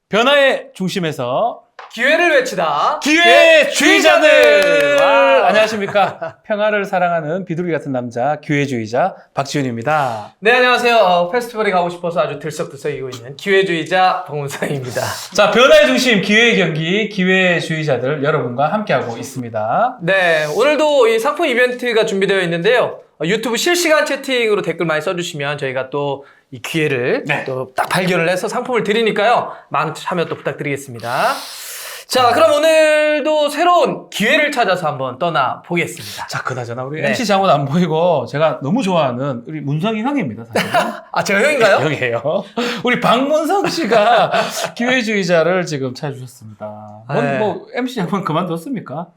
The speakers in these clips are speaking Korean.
변화의 중심에서 기회를 외치다. 기회주의자들! 와우. 안녕하십니까. 평화를 사랑하는 비둘기 같은 남자 기회주의자 박지훈입니다. 네, 안녕하세요. 페스티벌에 가고 싶어서 아주 들썩들썩 이고 있는 기회주의자 박문상입니다. 자, 변화의 중심 기회의 경기 기회주의자들 여러분과 함께하고 있습니다. 네, 오늘도 이 상품 이벤트가 준비되어 있는데요. 유튜브 실시간 채팅으로 댓글 많이 써주시면 저희가 또 이 기회를 또 딱 발견을 해서 상품을 드리니까요. 많은 참여 또 부탁드리겠습니다. 자, 그럼 오늘도 새로운 기회를 찾아서 한번 떠나보겠습니다. 자, 그나저나 우리 MC 장원 안 보이고 제가 너무 좋아하는 우리 문성이 형입니다, 사실은. 아, 제가 형인가요? 형이에요. 우리 박문성 씨가 기회주의자를 지금 찾아주셨습니다. 뭐 MC 장원 그만뒀습니까?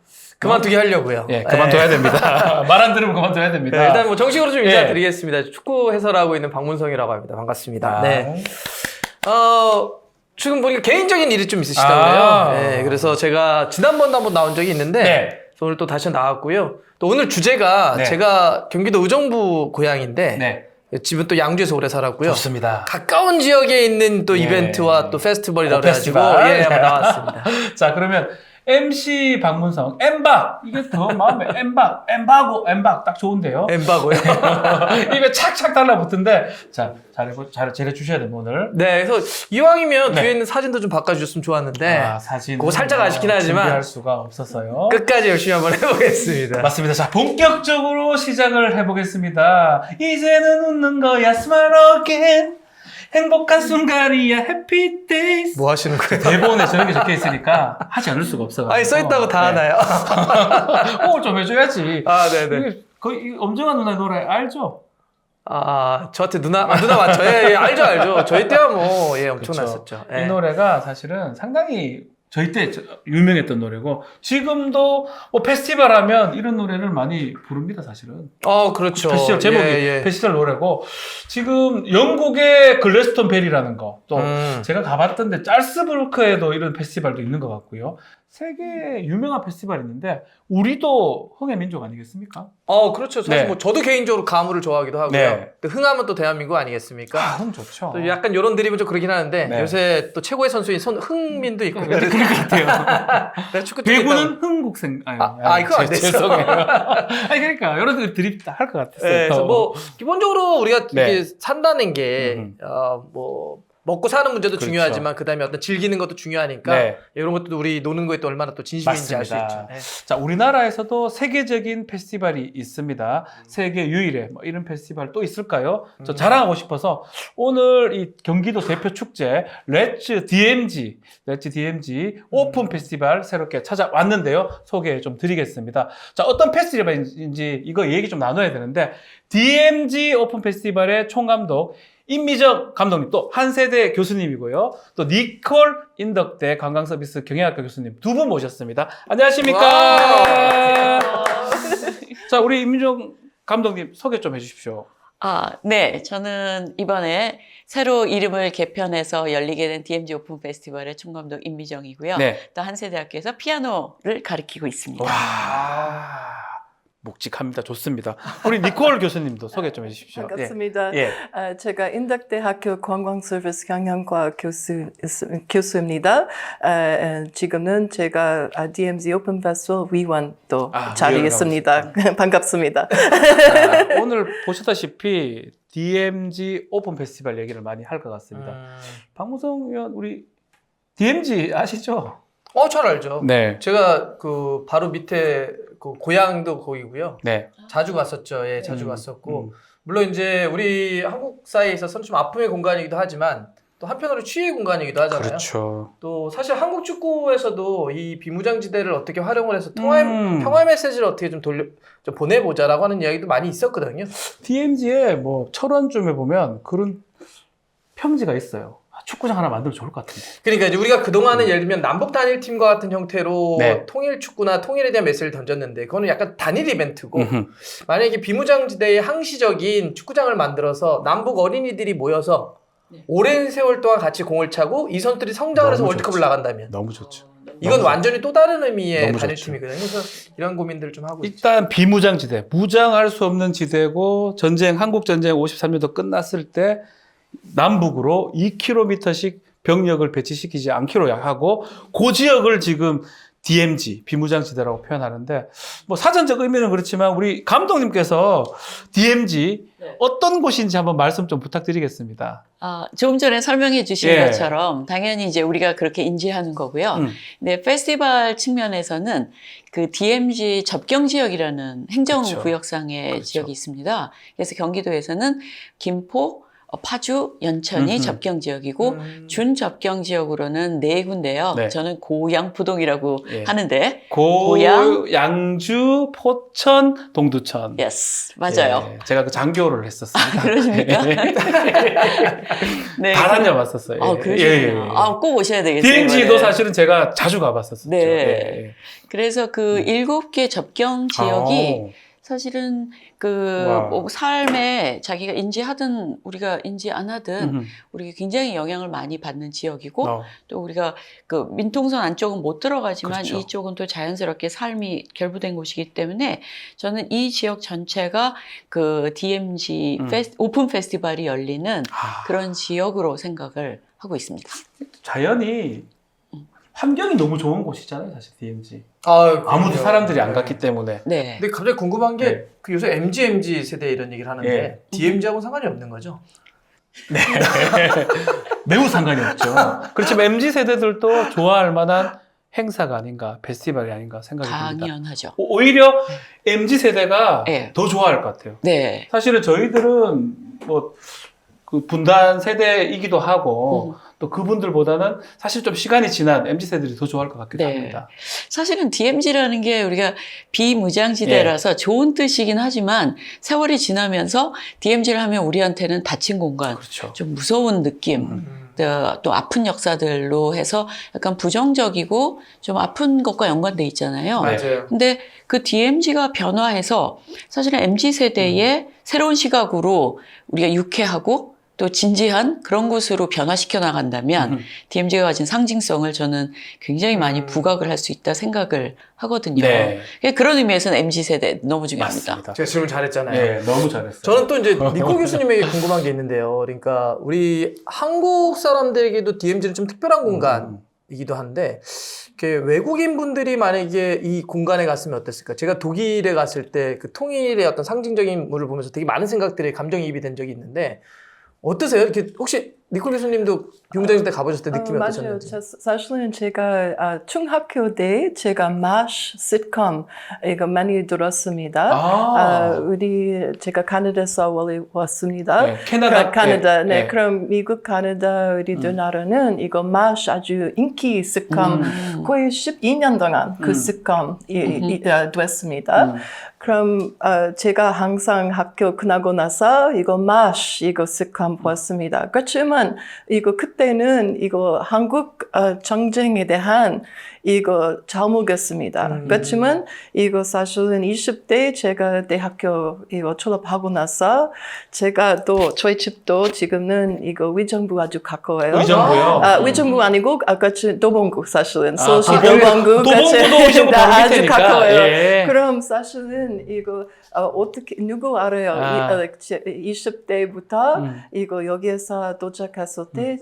그만두게 하려고요. 예, 그만둬야 됩니다. 말 안 들으면 그만둬야 됩니다. 네, 일단 뭐 정식으로 좀 인사드리겠습니다. 축구 해설하고 있는 박문성이라고 합니다. 반갑습니다. 네. 지금 보니까 개인적인 일이 좀 있으시다고요. 네, 그래서 제가 지난번도 한번 나온 적이 있는데 오늘 또 다시 나왔고요. 또 오늘 주제가 제가 경기도 의정부 고향인데 집은 또 양주에서 오래 살았고요. 좋습니다. 가까운 지역에 있는 또 이벤트와 또 페스티벌이라고 해가지고 한번 나왔습니다. 자, 그러면 MC 박문성, 엠박! 이게 더 마음에, 엠박, 엠바고, 엠박 딱 좋은데요? 엠바고요? 입에 착착 달라붙은데, 자, 잘 주셔야 돼요, 오늘. 네, 그래서 이왕이면 뒤에 있는 사진도 좀 바꿔주셨으면 좋았는데. 아, 사진. 그거 살짝 아쉽긴 하지만. 준비할 수가 없었어요. 끝까지 열심히 한번 해보겠습니다. 맞습니다. 자, 본격적으로 시작을 해보겠습니다. 이제는 웃는 거야, smile again. 행복한 순간이야, happy days. 뭐 하시는 거예요? 대본에 저런 게 적혀 있으니까 하지 않을 수가 없어가지고. 아니, 써있다고 다 하나요? 좀 해줘야지. 아, 네네. 이게 거의 엄정한 누나의 노래 알죠? 아, 저한테 누나 맞죠? 예, 알죠. 저희 때야 뭐, 엄청났었죠. 이 노래가 사실은 상당히 저희 때 유명했던 노래고, 지금도 뭐 페스티벌 하면 이런 노래를 많이 부릅니다, 사실은. 그렇죠. 페스티벌 제목이 페스티벌 노래고, 지금 영국의 글래스톤 벨이라는 거, 또 제가 가봤던데 짤스부르크에도 이런 페스티벌도 있는 것 같고요. 세계 유명한 페스티벌이 있는데, 우리도 흥의 민족 아니겠습니까? 그렇죠. 사실 뭐 저도 개인적으로 가무를 좋아하기도 하고요. 또 흥하면 또 대한민국 아니겠습니까? 흥 좋죠. 또 약간 이런 드립은 좀 그러긴 하는데 요새 또 최고의 선수인 손흥민도 있고 그럴 것 같아요. 배구는 흥국생 그거 안 됐어. 죄송해요. 아니 그러니까 이런 드립 할 것 같았어요. 그래서 뭐 기본적으로 우리가 이렇게 산다는 게 뭐 먹고 사는 문제도 중요하지만 그다음에 어떤 즐기는 것도 중요하니까 이런 것도 우리 노는 거에 또 얼마나 또 진심인지 알 수 있죠. 자, 우리나라에서도 세계적인 페스티벌이 있습니다. 세계 유일의 뭐 이런 페스티벌 또 있을까요? 저 자랑하고 싶어서 오늘 이 경기도 대표 축제 렛츠 DMG 오픈 페스티벌 새롭게 찾아왔는데요. 소개 좀 드리겠습니다. 자, 어떤 페스티벌인지 이거 얘기 좀 나눠야 되는데 DMG 오픈 페스티벌의 총감독 임미정 감독님, 또 한세대 교수님이고요. 또 니콜 인덕대 관광서비스 경영학과 교수님 두 분 모셨습니다. 안녕하십니까? 자, 우리 임미정 감독님 소개 좀 해주십시오. 네. 저는 이번에 새로 이름을 개편해서 열리게 된 DMG 오픈 페스티벌의 총감독 임미정이고요. 또 한세대학교에서 피아노를 가르치고 있습니다. 묵직합니다. 좋습니다. 우리 니콜 교수님도 소개 좀 해주십시오. 반갑습니다. 제가 인덕대학교 관광서비스 경영과 교수입니다. 지금은 제가 DMZ 오픈 페스티벌 위원도 자리에 있습니다. 반갑습니다. 오늘 보셨다시피 DMZ 오픈 페스티벌 얘기를 많이 할 것 같습니다. 박무성 의원, 우리 DMZ 아시죠? 잘 알죠. 제가 그 바로 밑에 그 고향도 거기고요. 자주 갔었죠. 자주 갔었고. 물론 이제 우리 한국 사회에 있어서는 좀 아픔의 공간이기도 하지만 또 한편으로 치유의 공간이기도 하잖아요. 그렇죠. 또 사실 한국 축구에서도 이 비무장지대를 어떻게 활용을 해서 평화의 메시지를 어떻게 좀 보내보자라고 하는 이야기도 많이 있었거든요. DMZ에 뭐 철원쯤에 보면 그런 평지가 있어요. 축구장 하나 만들면 좋을 것 같은데. 그러니까 이제 우리가 그동안은 예를 들면 남북 단일팀과 같은 형태로 통일 축구나 통일에 대한 메시지를 던졌는데 그거는 약간 단일 이벤트고 만약에 비무장지대의 항시적인 축구장을 만들어서 남북 어린이들이 모여서 오랜 세월 동안 같이 공을 차고 이 선수들이 성장을 해서 월드컵을 나간다면 너무 좋죠. 이건 완전히 또 다른 의미의 단일팀이거든요. 그래서 이런 고민들을 좀 하고 있죠. 일단 비무장지대, 무장할 수 없는 지대고 한국전쟁 53년도 끝났을 때 남북으로 2km씩 병력을 배치시키지 않기로 하고 그 지역을 지금 DMZ, 비무장지대라고 표현하는데 뭐 사전적 의미는 그렇지만 우리 감독님께서 DMZ 네. 어떤 곳인지 한번 말씀 좀 부탁드리겠습니다. 조금 전에 설명해 주신 예. 것처럼 당연히 이제 우리가 그렇게 인지하는 거고요. 근데 페스티벌 측면에서는 그 DMZ 접경 지역이라는 행정구역상의 그렇죠. 지역이 있습니다. 그래서 경기도에서는 김포, 파주, 연천이 접경 지역이고 준 접경 지역으로는 4군데요. 네. 저는 고양부동이라고 예. 하는데 고양, 양주, 포천, 동두천. 예스, 맞아요. 예, 제가 그 장교를 했었습니다. 그러십니까? 네. 다 다녀봤었어요. 그러시구나. 꼭 오셔야 되겠어요. DMZ도 이번에. 사실은 제가 자주 가봤었죠. 네. 예. 그래서 그 7개 접경 지역이 아오. 사실은 그 와우. 뭐 삶에 자기가 인지하든 우리가 인지 안 하든 음흠. 우리가 굉장히 영향을 많이 받는 지역이고 어. 또 우리가 그 민통선 안쪽은 못 들어가지만 그렇죠. 이쪽은 또 자연스럽게 삶이 결부된 곳이기 때문에 저는 이 지역 전체가 그 DMZ 오픈 페스티벌이 열리는 그런 지역으로 생각을 하고 있습니다. 자연이 환경이 너무 좋은 곳이잖아요, 사실 DMZ. 아무도 아무도 사람들이 안 갔기 때문에. 네. 근데 갑자기 궁금한 게 네. 그 요새 MG 세대 이런 얘기를 하는데 예. DMZ하고는 상관이 없는 거죠? 매우 상관이 없죠. 그렇지만 MZ 세대들도 좋아할 만한 행사가 아닌가, 페스티벌이 아닌가 생각이 듭니다. 당연하죠. 오히려 MZ 세대가 네. 더 좋아할 것 같아요. 네. 사실은 저희들은 뭐 그 분단 세대이기도 하고 또 그분들보다는 사실 좀 시간이 지난 MZ 세대들이 더 좋아할 것 같기도 네. 합니다. 사실은 DMZ라는 게 우리가 비무장지대라서 좋은 뜻이긴 하지만 세월이 지나면서 DMZ를 하면 우리한테는 닫힌 공간, 그렇죠. 좀 무서운 느낌, 또 아픈 역사들로 해서 약간 부정적이고 좀 아픈 것과 연관돼 있잖아요. 맞아요. 근데 그 DMZ가 변화해서 사실은 MZ세대의 새로운 시각으로 우리가 유쾌하고 또 진지한 그런 곳으로 변화시켜 나간다면 DMZ가 가진 상징성을 저는 굉장히 많이 부각을 할 수 있다 생각을 하거든요. 네. 그런 의미에서는 MZ세대 너무 중요합니다. 맞습니다. 제가 질문 잘했잖아요. 네, 너무 잘했어요. 저는 또 이제 니코 교수님에게 궁금한 게 있는데요. 그러니까 우리 한국 사람들에게도 DMZ는 좀 특별한 공간이기도 한데 이렇게 외국인 분들이 만약에 이 공간에 갔으면 어땠을까? 제가 독일에 갔을 때 그 통일의 어떤 상징적인 물을 보면서 되게 많은 생각들이 감정이입이 된 적이 있는데 어떠세요? 이렇게 혹시 니콜 교수님도 비무장지대 때 가보셨을 때 느낌이 맞아요. 어떠셨는지? 사실은 제가 중학교 때 제가 MASH 시트콤 이거 많이 들었습니다. 제가 캐나다에서 원래 왔습니다. 네, 캐나다. 네. 그럼 미국, 캐나다 우리 두 나라는 이거 MASH 아주 인기 시트콤 거의 12년 동안 그 시트콤이 됐습니다. 그럼 제가 항상 학교 끝나고 나서 이거 MASH 이거 시트콤 보았습니다. 그렇지만 이거 그때는 이거 한국 전쟁에 대한 이거 잘 모르겠습니다. 그렇지만 이거 사실은 20대 제가 대학교 이거 졸업하고 나서 제가 또 저희 집도 지금은 이거 위정부 아주 가까워요. 위정부요? 위정부 아니고 같이 도봉구 사실은 서울시 도봉구도 위정부 바로 아주 밑에니까. 가까워요. 예. 그럼 사실은 이거 어떻게 누구 알아요? 20대부터 이거 여기에서 도착했을 때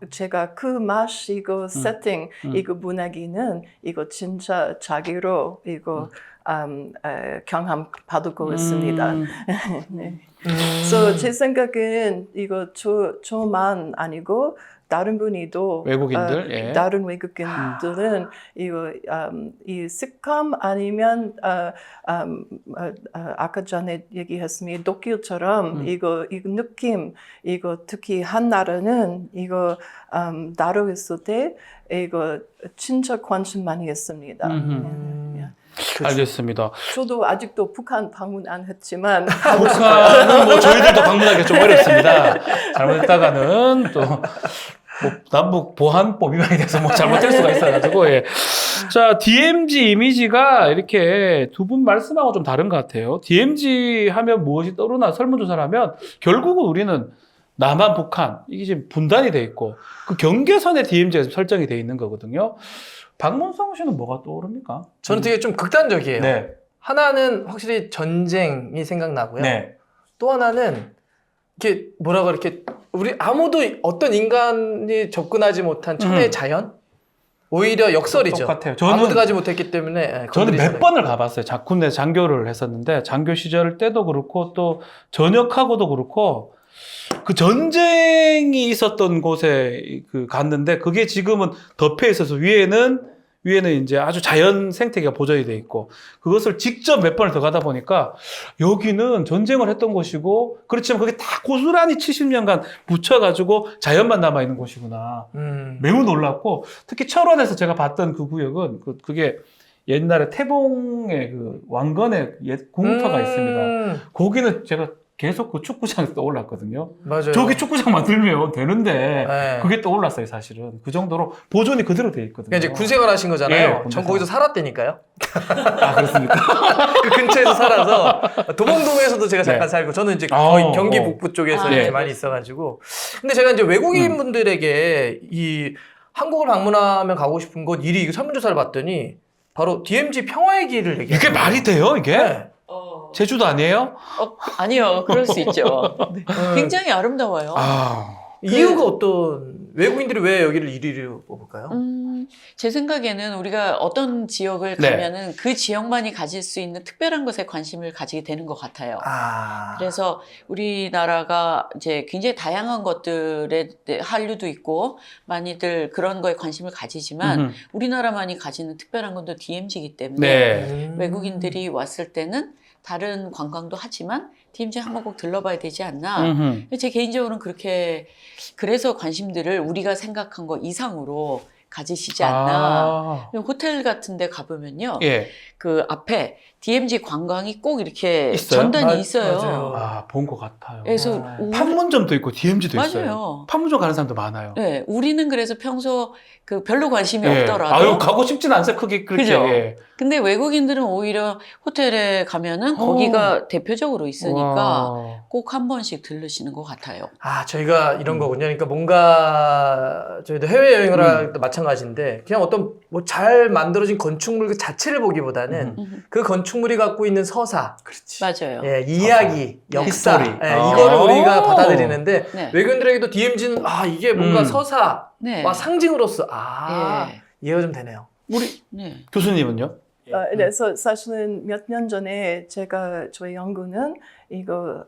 제가 그 맛 이거 세팅 이거 문화기는 이거 진짜 자기로 이거 경험 받고 있습니다. 네. 그래서 제 생각은 이거 저만 아니고 다른 분이도 외국인들, 예. 다른 외국인들은 이거 이 시트콤 아니면 아까 전에 얘기했으면 독일처럼 이거 느낌 이거 특히 한 나라는 이거 나로 있을 때 이거 진짜 관심 많이 했습니다. 알겠습니다. 저도 아직도 북한 방문 안 했지만 북한은 뭐 저희들도 방문하기가 좀 어렵습니다. 잘못했다가는 또 뭐 남북 보안법 위반이 돼서 뭐 잘못될 수가 있어가지고 예. 자 DMZ 이미지가 이렇게 두 분 말씀하고 좀 다른 것 같아요. DMZ 하면 무엇이 떠오르나 설문조사를 하면 결국은 우리는 남한 북한 이게 지금 분단이 돼 있고 그 경계선에 DMZ가 설정이 돼 있는 거거든요. 박문성 씨는 뭐가 떠오릅니까? 저는 되게 좀 극단적이에요. 네. 하나는 확실히 전쟁이 생각나고요. 네. 또 하나는 이렇게 뭐라고 이렇게 우리 아무도 어떤 인간이 접근하지 못한 천혜의 자연? 오히려 역설이죠. 똑같아요. 아무도 가지 못했기 때문에 저는 건드리지 몇 번을 가봤어요. 군대 장교를 했었는데 장교 시절 때도 그렇고 또 전역하고도 그렇고 그 전쟁이 있었던 곳에 갔는데 그게 지금은 덮여 있어서 위에는 이제 아주 자연 생태계가 보존이 돼 있고 그것을 직접 몇 번을 더 가다 보니까 여기는 전쟁을 했던 곳이고 그렇지만 그게 다 고스란히 70년간 묻혀가지고 자연만 남아 있는 곳이구나. 매우 놀랍고 특히 철원에서 제가 봤던 그 구역은 그게 옛날에 태봉의 그 왕건의 옛 공터가 있습니다. 거기는 제가 계속 그 축구장에서 떠올랐거든요. 맞아요. 저기 축구장 만들면 되는데 네. 그게 떠올랐어요, 사실은. 그 정도로 보존이 그대로 돼 있거든요. 그러니까 이제 군생활 하신 거잖아요. 예, 전 군생활. 거기서 살았다니까요. 아, 그렇습니까? 그 근처에서 살아서 도봉동에서도 제가 잠깐 네. 살고 저는 이제 거의 경기 어. 북부 쪽에서 아, 이렇게 네. 많이 있어가지고 근데 제가 이제 외국인 분들에게 이 한국을 방문하면 가고 싶은 곳 1위 설문조사를 봤더니 바로 DMZ 평화의 길을 얘기해요. 이게 말이 돼요, 이게? 네. 제주도 아니에요? 아니요, 그럴 수 있죠. 네. 음. 굉장히 아름다워요. 이유가 어떤 외국인들이 왜 여기를 1위로 뽑을까요? 제 생각에는 우리가 어떤 지역을 네. 가면은 그 지역만이 가질 수 있는 특별한 것에 관심을 가지게 되는 것 같아요. 그래서 우리나라가 이제 굉장히 다양한 것들에 한류도 있고 많이들 그런 거에 관심을 가지지만 우리나라만이 가지는 특별한 건 또 DMZ이기 때문에 네. 외국인들이 왔을 때는 다른 관광도 하지만 DMZ 한번 꼭 들러봐야 되지 않나. 제 개인적으로는 그렇게 그래서 관심들을 우리가 생각한 거 이상으로 가지시지 않나. 호텔 같은 데 가보면요. 예. 그 앞에 DMZ 관광이 꼭 이렇게 있어요? 전단이 있어요. 맞아요. 본 것 같아요. 그래서 판문점도 있고 DMZ도 있어요. 맞아요. 판문점 가는 사람도 많아요. 네, 우리는 그래서 평소 그 별로 관심이 예. 없더라도 아유, 가고 싶진 않아요. 그렇게. 그죠? 예. 근데 외국인들은 오히려 호텔에 가면은 거기가 대표적으로 있으니까 와. 꼭 한 번씩 들르시는 것 같아요. 저희가 이런 거군요. 그러니까 뭔가 저희도 해외여행을 할 때 마찬가지인데 그냥 어떤 뭐 잘 만들어진 건축물 그 자체를 보기보다는 그 건축물이 갖고 있는 서사, 맞아요. 예, 이야기, 역사, 히스토리. 예, 이거를 우리가 받아들이는데 네. 외국인들에게도 DMZ는 이게 뭔가 서사와 네. 상징으로서 예. 이해가 좀 되네요. 네. 교수님은요? 그래서 사실은 몇 년 전에 저희 연구는 이거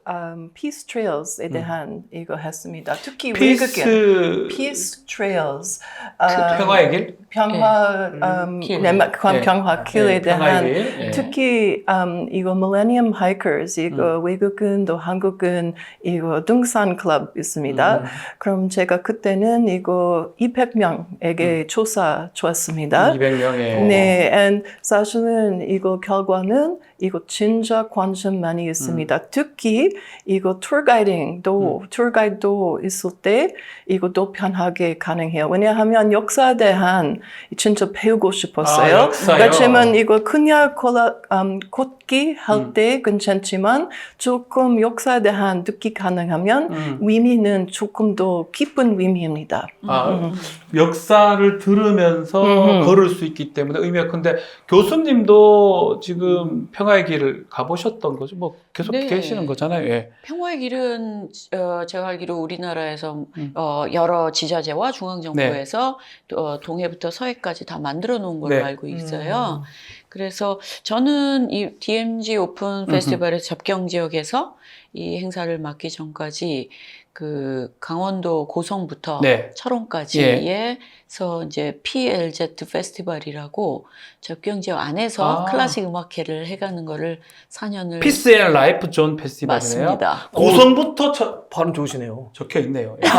Peace Trails에 대한 이거 했습니다. 특히 외국인 Peace Trails 평화의 길? 평화 길. 평화 길에 대한 평화의 길. 예. 특히 이거 Millennium Hikers 이거 외국인도 한국은 이거 등산 클럽 있습니다. 그럼 제가 그때는 이거 200명에게 조사 줬습니다. 200명에. 네, and 사실은 이거 결과는 이거 진짜 관심 많이 있습니다. 특히 이거 투어 가이드도 있을 때 이것도 편하게 가능해요. 왜냐하면 역사에 대한 진짜 배우고 싶었어요. 역사요? 그렇지만 이거 그냥 걷기 할 때 괜찮지만 조금 역사에 대한 듣기 가능하면 의미는 조금 더 깊은 의미입니다. 역사를 들으면서 걸을 수 있기 때문에 의미가 큰데 교수님도 지금 평화의 길을 가보셨던 거죠? 뭐 계속 네. 계시는 거잖아요. 예. 평화의 길은 제가 알기로 우리나라에서 여러 지자체와 중앙정부에서 동해부터 서해까지 다 만들어 놓은 걸로 네. 알고 있어요. 그래서 저는 이 DMZ 오픈 페스티벌의 접경 지역에서 이 행사를 맡기 전까지 그 강원도 고성부터 네. 철원까지에서 이제 PLZ 페스티벌이라고 접경 지역 안에서 클래식 음악회를 해가는 거를 4년을 피스 앤 라이프 존 페스티벌이네요. 맞습니다. 고성부터 발음 좋으시네요. 적혀 있네요. 예.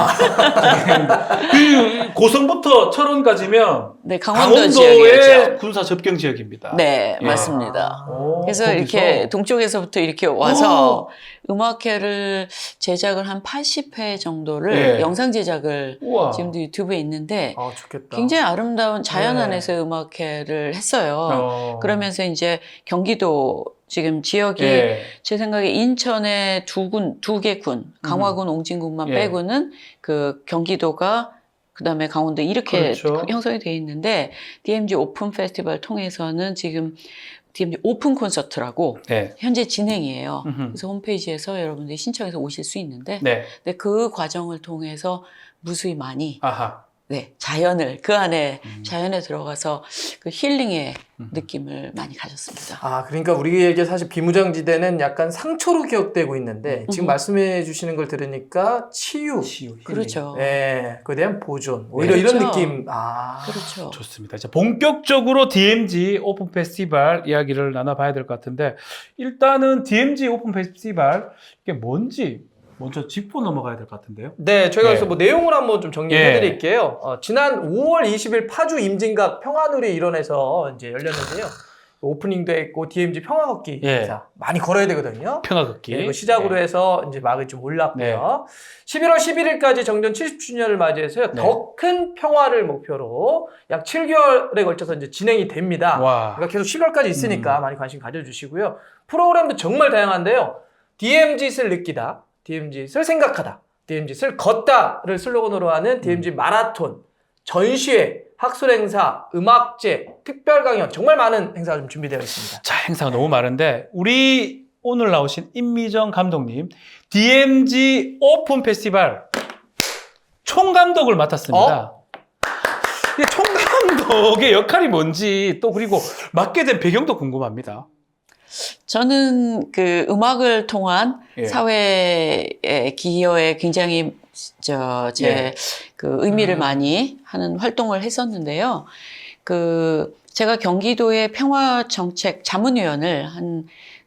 그 고성부터 철원까지면 네, 강원도 강원도의 지역이었죠. 군사 접경 지역입니다. 네, 예. 맞습니다. 그래서 거기서? 이렇게 동쪽에서부터 이렇게 와서 음악회를 제작을 한 80회 정도를 예. 영상 제작을 우와. 지금도 유튜브에 있는데 좋겠다. 굉장히 아름다운 자연 네. 안에서 음악회를 했어요. 그러면서 이제 경기도 지금 지역이 예. 제 생각에 인천의 두 개 군, 강화군, 옹진군만 예. 빼고는 그 경기도가 그다음에 강원도 이렇게 그렇죠. 형성이 되어 있는데 DMZ 오픈 페스티벌 통해서는 지금 DMZ 오픈 콘서트라고 네. 현재 진행이에요. 음흠. 그래서 홈페이지에서 여러분들이 신청해서 오실 수 있는데 네. 근데 그 과정을 통해서 무수히 많이 아하. 네, 자연을 그 안에 자연에 들어가서 그 힐링의 느낌을 많이 가졌습니다. 아, 그러니까 우리에게 사실 비무장지대는 약간 상처로 기억되고 있는데 지금 말씀해 주시는 걸 들으니까 치유, 힐링. 그렇죠. 예, 그에 대한 보존, 오히려 그렇죠. 이런 느낌. 아, 그렇죠. 좋습니다. 이제 본격적으로 DMZ 오픈 페스티벌 이야기를 나눠봐야 될 것 같은데 일단은 DMZ 오픈 페스티벌 이게 뭔지 먼저 짚고 넘어가야 될 것 같은데요. 네, 저희가 예. 그래서 뭐 내용을 한번 좀 정리해 예. 드릴게요. 지난 5월 20일 파주 임진각 평화누리 일원에서 이제 열렸는데요. 오프닝도 했고 DMZ 평화 걷기 예. 자, 많이 걸어야 되거든요. 평화 걷기. 네, 그 시작으로 네. 해서 이제 막이 좀 올랐고요. 11월 11일까지 정전 70주년을 맞이해서요. 네. 더 큰 평화를 목표로 약 7개월에 걸쳐서 이제 진행이 됩니다. 와. 그러니까 계속 12월까지 있으니까 많이 관심 가져주시고요. 프로그램도 정말 다양한데요. DMZ를 느끼다, DMZ를 생각하다, DMZ를 걷다를 슬로건으로 하는 DMZ 마라톤, 전시회, 학술 행사, 음악제, 특별 강연 정말 많은 행사가 좀 준비되어 있습니다. 자, 행사가 너무 많은데 우리 오늘 나오신 임미정 감독님 DMZ 오픈 페스티벌 총감독을 맡았습니다. 이 총감독의 역할이 뭔지 또 그리고 맡게 된 배경도 궁금합니다. 저는 그 음악을 통한 예. 사회의 기여에 굉장히 예. 그 의미를 많이 하는 활동을 했었는데요. 그 제가 경기도의 평화정책 자문위원을 한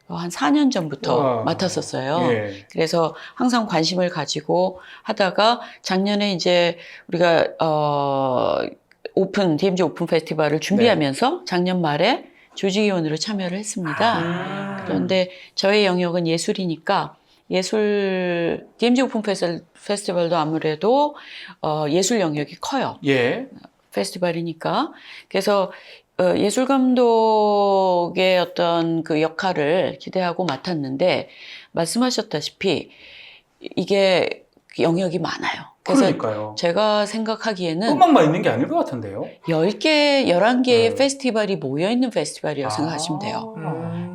4년 전부터 맡았었어요. 예. 그래서 항상 관심을 가지고 하다가 작년에 이제 우리가 DMZ 오픈 페스티벌을 준비하면서 작년 말에 조직위원으로 참여를 했습니다. 그런데 저의 영역은 예술이니까 DMZ 오픈 페스티벌도 아무래도 예술 영역이 커요. 예. 페스티벌이니까. 그래서 예술 감독의 어떤 그 역할을 기대하고 맡았는데 말씀하셨다시피 이게 영역이 많아요. 그래서 그러니까요. 제가 생각하기에는 음악만 있는 게 아닐 것 같은데요. 11개의 페스티벌이 모여있는 페스티벌이라고 생각하시면 돼요.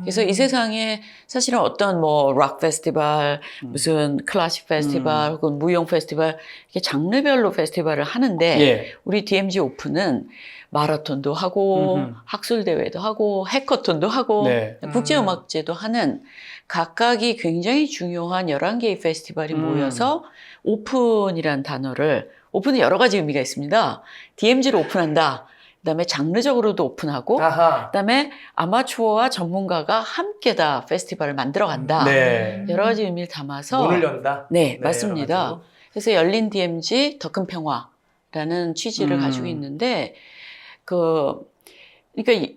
그래서 이 세상에 사실은 어떤 뭐 락 페스티벌, 무슨 클래식 페스티벌, 혹은 무용 페스티벌, 이렇게 장르별로 페스티벌을 하는데 예. 우리 DMZ 오픈은 마라톤도 하고 학술 대회도 하고 해커톤도 하고 네. 국제음악제도 하는 각각이 굉장히 중요한 11개의 페스티벌이 모여서 오픈이라는 단어를 오픈은 여러 가지 의미가 있습니다. DMZ를 오픈한다. 그다음에 장르적으로도 오픈하고 아하. 그다음에 아마추어와 전문가가 함께 다 페스티벌을 만들어 간다. 네. 여러 가지 의미를 담아서 문을 연다. 네, 네, 맞습니다. 여러 가지로. 그래서 열린 DMZ 더 큰 평화라는 취지를 가지고 있는데 그러니까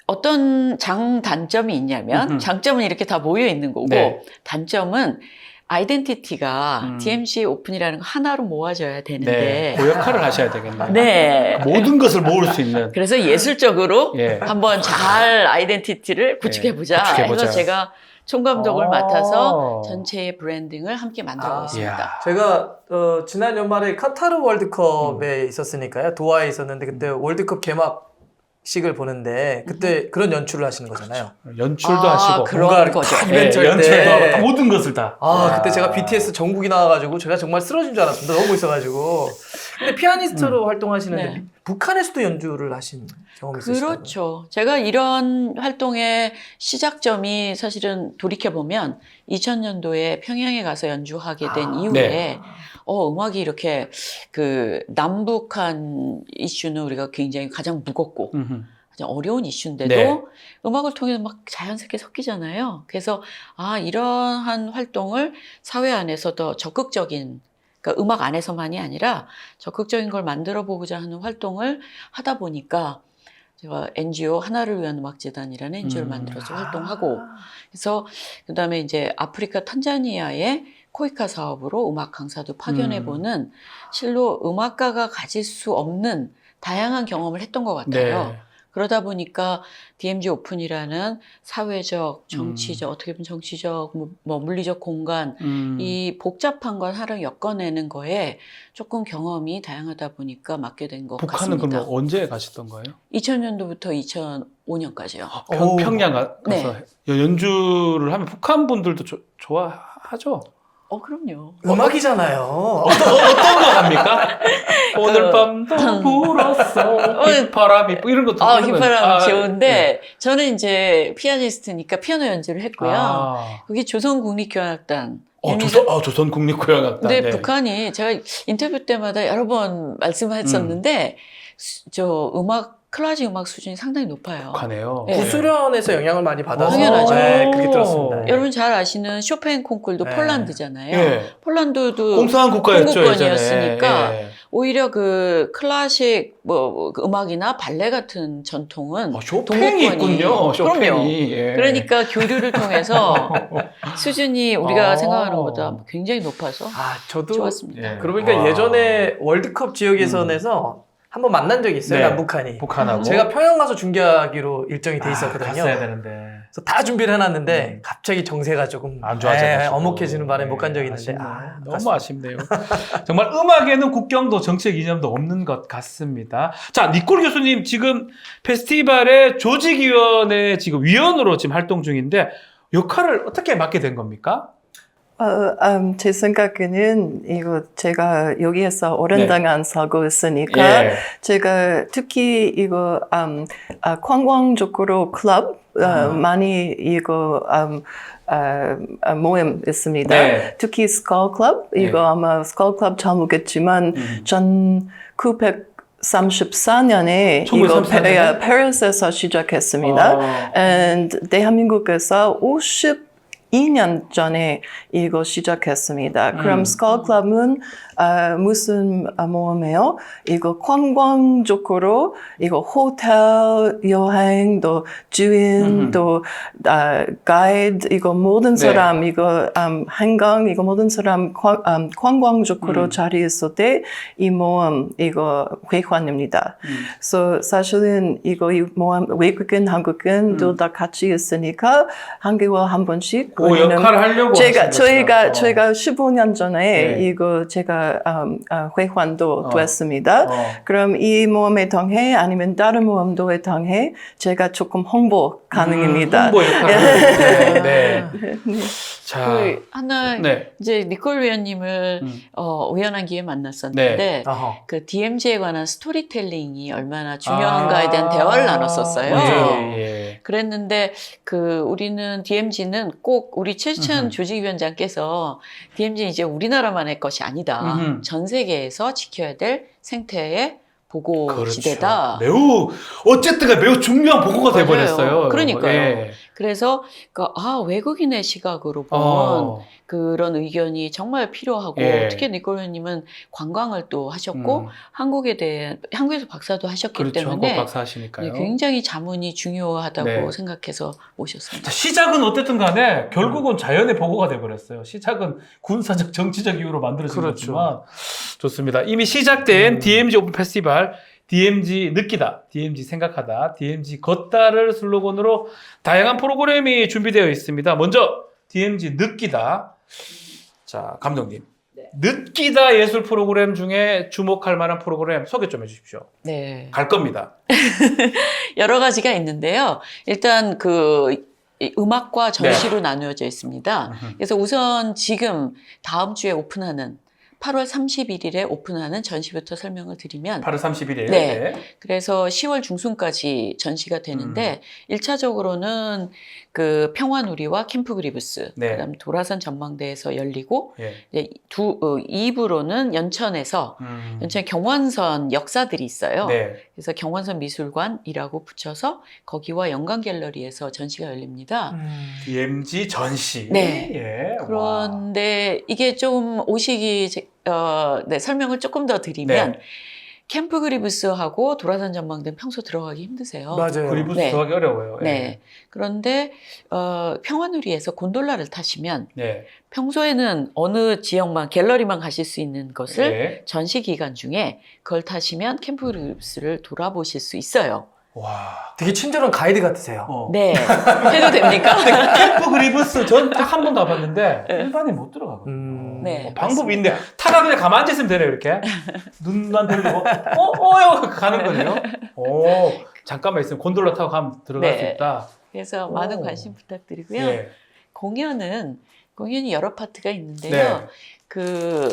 어떤 장단점이 있냐면 장점은 이렇게 다 모여 있는 거고 네. 단점은 아이덴티티가 DMZ 오픈이라는 거 하나로 모아져야 네. 되는데 그 역할을 하셔야 되겠네요. 네. 모든 것을 모을 수 있는. 그래서 예술적으로 예. 한번 잘 아이덴티티를 구축해보자. 구축해보자. 해서 제가 총감독을 아. 맡아서 전체의 브랜딩을 함께 만들어보고 있습니다. 이야. 제가 지난 연말에 카타르 월드컵에 있었으니까요. 도하에 있었는데 그때 월드컵 개막식을 보는데 그때 그런 연출을 하시는 거잖아요. 연출도 아, 하시고. 그런 뭔가 거죠. 다 네, 이벤트 할 연출도 때. 하고 모든 것을 다. 그때 제가 BTS 정국이 나와가지고 제가 정말 쓰러진 줄 알았습니다. 너무 멋있어가지고. 근데 피아니스트로 활동하시는데 네. 북한에서도 연주를 하신 경험이 있으시다고요? 그렇죠. 제가 이런 활동의 시작점이 사실은 돌이켜보면 2000년도에 평양에 가서 연주하게 된 이후에 네. 음악이 이렇게 그 남북한 이슈는 우리가 굉장히 가장 무겁고 가장 어려운 이슈인데도 네. 음악을 통해서 막 자연스럽게 섞이잖아요. 그래서 이러한 활동을 사회 안에서 더 적극적인 그러니까 음악 안에서만이 아니라 적극적인 걸 만들어 보고자 하는 활동을 하다 보니까 제가 NGO 하나를 위한 음악재단이라는 NGO를 만들어서 활동하고 그래서 그다음에 이제 아프리카 탄자니아의 코이카 사업으로 음악 강사도 파견해보는 실로 음악가가 가질 수 없는 다양한 경험을 했던 것 같아요. 네. 그러다 보니까 DMZ 오픈이라는 사회적, 정치적, 어떻게 보면 정치적, 뭐 물리적 공간, 이 복잡한 걸 하루 엮어내는 거에 조금 경험이 다양하다 보니까 맡게 된 것 북한은 같습니다. 그럼 언제 가셨던 거예요? 2000년도부터 2005년까지요. 평양 가서 네. 연주를 하면 북한 분들도 좋아하죠? 그럼요. 음악이잖아요. 어떤 거 합니까? 오늘 밤도 불었어 휘파람이 이런 것도 이런 건- 휘파람 좋은데 네. 저는 이제 피아니스트니까 피아노 연주를 했고요. 아. 그게 조선국립교향악단. 조선 국립교향악단. 근데 네. 북한이 제가 인터뷰 때마다 여러 번 말씀하셨는데 저 클래식 음악 수준이 상당히 높아요. 북한에요. 네. 구수련에서 영향을 많이 받아서 당연하죠. 네, 그렇게 들었습니다. 여러분 잘 아시는 쇼팽 콩쿨도 네. 폴란드잖아요. 예. 폴란드도 공산한 국가였죠, 공국권이었으니까 예전에. 예. 오히려 그 클래식 그 음악이나 발레 같은 전통은 쇼팽이 있군요. 쇼팽이. 그럼요. 예. 그러니까 교류를 통해서 수준이 우리가 아. 생각하는 것보다 굉장히 높아서 저도 좋았습니다. 예. 그러고 보니까 와. 예전에 월드컵 지역 예선에서 한번 만난 적이 있어요. 네. 남북한이. 북한하고 제가 평양 가서 중계하기로 일정이 돼 있었거든요. 갔어야 되는데. 그래서 다 준비를 해놨는데 갑자기 정세가 조금 안 좋아져가지고. 어목해지는 바람에 못 간 적이 있는데 아쉽네요. 너무 갔습니다. 아쉽네요. 정말 음악에는 국경도 정책 이념도 없는 것 같습니다. 자, 니콜 교수님 지금 페스티벌의 조직위원회 지금 위원으로 지금 활동 중인데 역할을 어떻게 맡게 된 겁니까? 제 생각에는 이거 제가 여기에서 오랜 동안 살고 있으니까 예. 제가 특히 이거 관광적으로 클럽 많이 이거 모임 있습니다. 네. 특히 스컬 클럽 이거 네. 아마 스컬 클럽 잘 모르겠지만 1934년에 이거 1934년에? 페리스에서 시작했습니다. and 대한민국에서 52년 전에 이거 시작했습니다. 그럼 스컬 클럽은 무슨 모임이에요? 이거 관광적으로 이거 호텔 여행 또 주인 또 가이드 이거 모든 사람 이거 한강 이거 모든 사람 관광적으로 자리 있을 때 이 모임 이거 회관입니다. 그래서 사실은 이거 이 모임 외국인 한국인 둘 다 같이 있으니까 한 개월 한 번씩 그 역할을 하려고 저희가 15년 전에 네. 이거 제가 회관도 됐습니다. 그럼 이 모임에 통해 아니면 다른 모임도에 통해 제가 조금 홍보 가능입니다. 홍보 역할을 하는데. 네. 자, 그 하나 네. 이제 니콜 위원님을 우연한 기회에 만났었는데 그 DMZ에 관한 스토리텔링이 얼마나 중요한가에 대한 대화를 나눴었어요. 예. 그랬는데 우리는 DMZ는 꼭 우리 최천 조직위원장께서 DMZ는 이제 우리나라만의 것이 아니다. 전 세계에서 지켜야 될 생태의 보고 지대다. 매우 어쨌든 매우 중요한 보고가 돼 버렸어요. 그러니까요. 예. 그래서 외국인의 시각으로 본 그런 의견이 정말 필요하고 특히 니콜 의원님은 관광을 또 하셨고 한국에서 박사도 하셨기 그렇죠. 때문에 한국 박사 하시니까요. 굉장히 자문이 중요하다고 생각해서 모셨습니다. 자, 시작은 어쨌든 간에 결국은 자연의 보고가 돼 버렸어요. 시작은 군사적 정치적 이유로 만들어진 거지만 좋습니다. 이미 시작된 DMZ 오픈 페스티벌 DMZ 느끼다, DMZ 생각하다, DMZ 걷다를 슬로건으로 다양한 프로그램이 준비되어 있습니다. 먼저 DMZ 느끼다. 자, 감독님. 느끼다 예술 프로그램 중에 주목할 만한 프로그램 소개 좀 해주십시오. 네. 갈 겁니다. 여러 가지가 있는데요. 일단 이 음악과 전시로 나누어져 있습니다. 그래서 우선 지금 다음 주에 오픈하는 8월 31일에 오픈하는 전시부터 설명을 드리면 8월 31일. 네. 그래서 10월 중순까지 전시가 되는데 1차적으로는 그 평화누리와 캠프그리브스 그다음 도라산 전망대에서 열리고 이제 2부로는 연천에서 연천 경원선 역사들이 있어요. 그래서 경원선 미술관이라고 붙여서 거기와 영광 갤러리에서 전시가 열립니다. DMZ 전시. 네. 그런데 이게 좀 오시기 설명을 조금 더 드리면 캠프그리브스하고 도라산 전망대는 평소 들어가기 힘드세요. 맞아요. 그리브스 들어가기 어려워요. 네. 그런데 평화누리에서 곤돌라를 타시면 평소에는 어느 지역만 갤러리만 가실 수 있는 것을 전시 기간 중에 그걸 타시면 캠프그리브스를 돌아보실 수 있어요. 와. 되게 친절한 가이드 같으세요. 네. 해도 됩니까? 캠프 그리브스 전 딱 한 번 가봤는데 일반인 못 들어가거든요. 네, 방법이 있네. 타다 그냥 가만히 앉아 있으면 되네요, 이렇게. 눈만 돌리고 이러고 가는 거네요. 오, 잠깐만 있으면 곤돌라 타고 가면 들어갈 네. 수 있다. 그래서 오. 많은 관심 부탁드리고요. 예. 공연이 여러 파트가 있는데요. 네.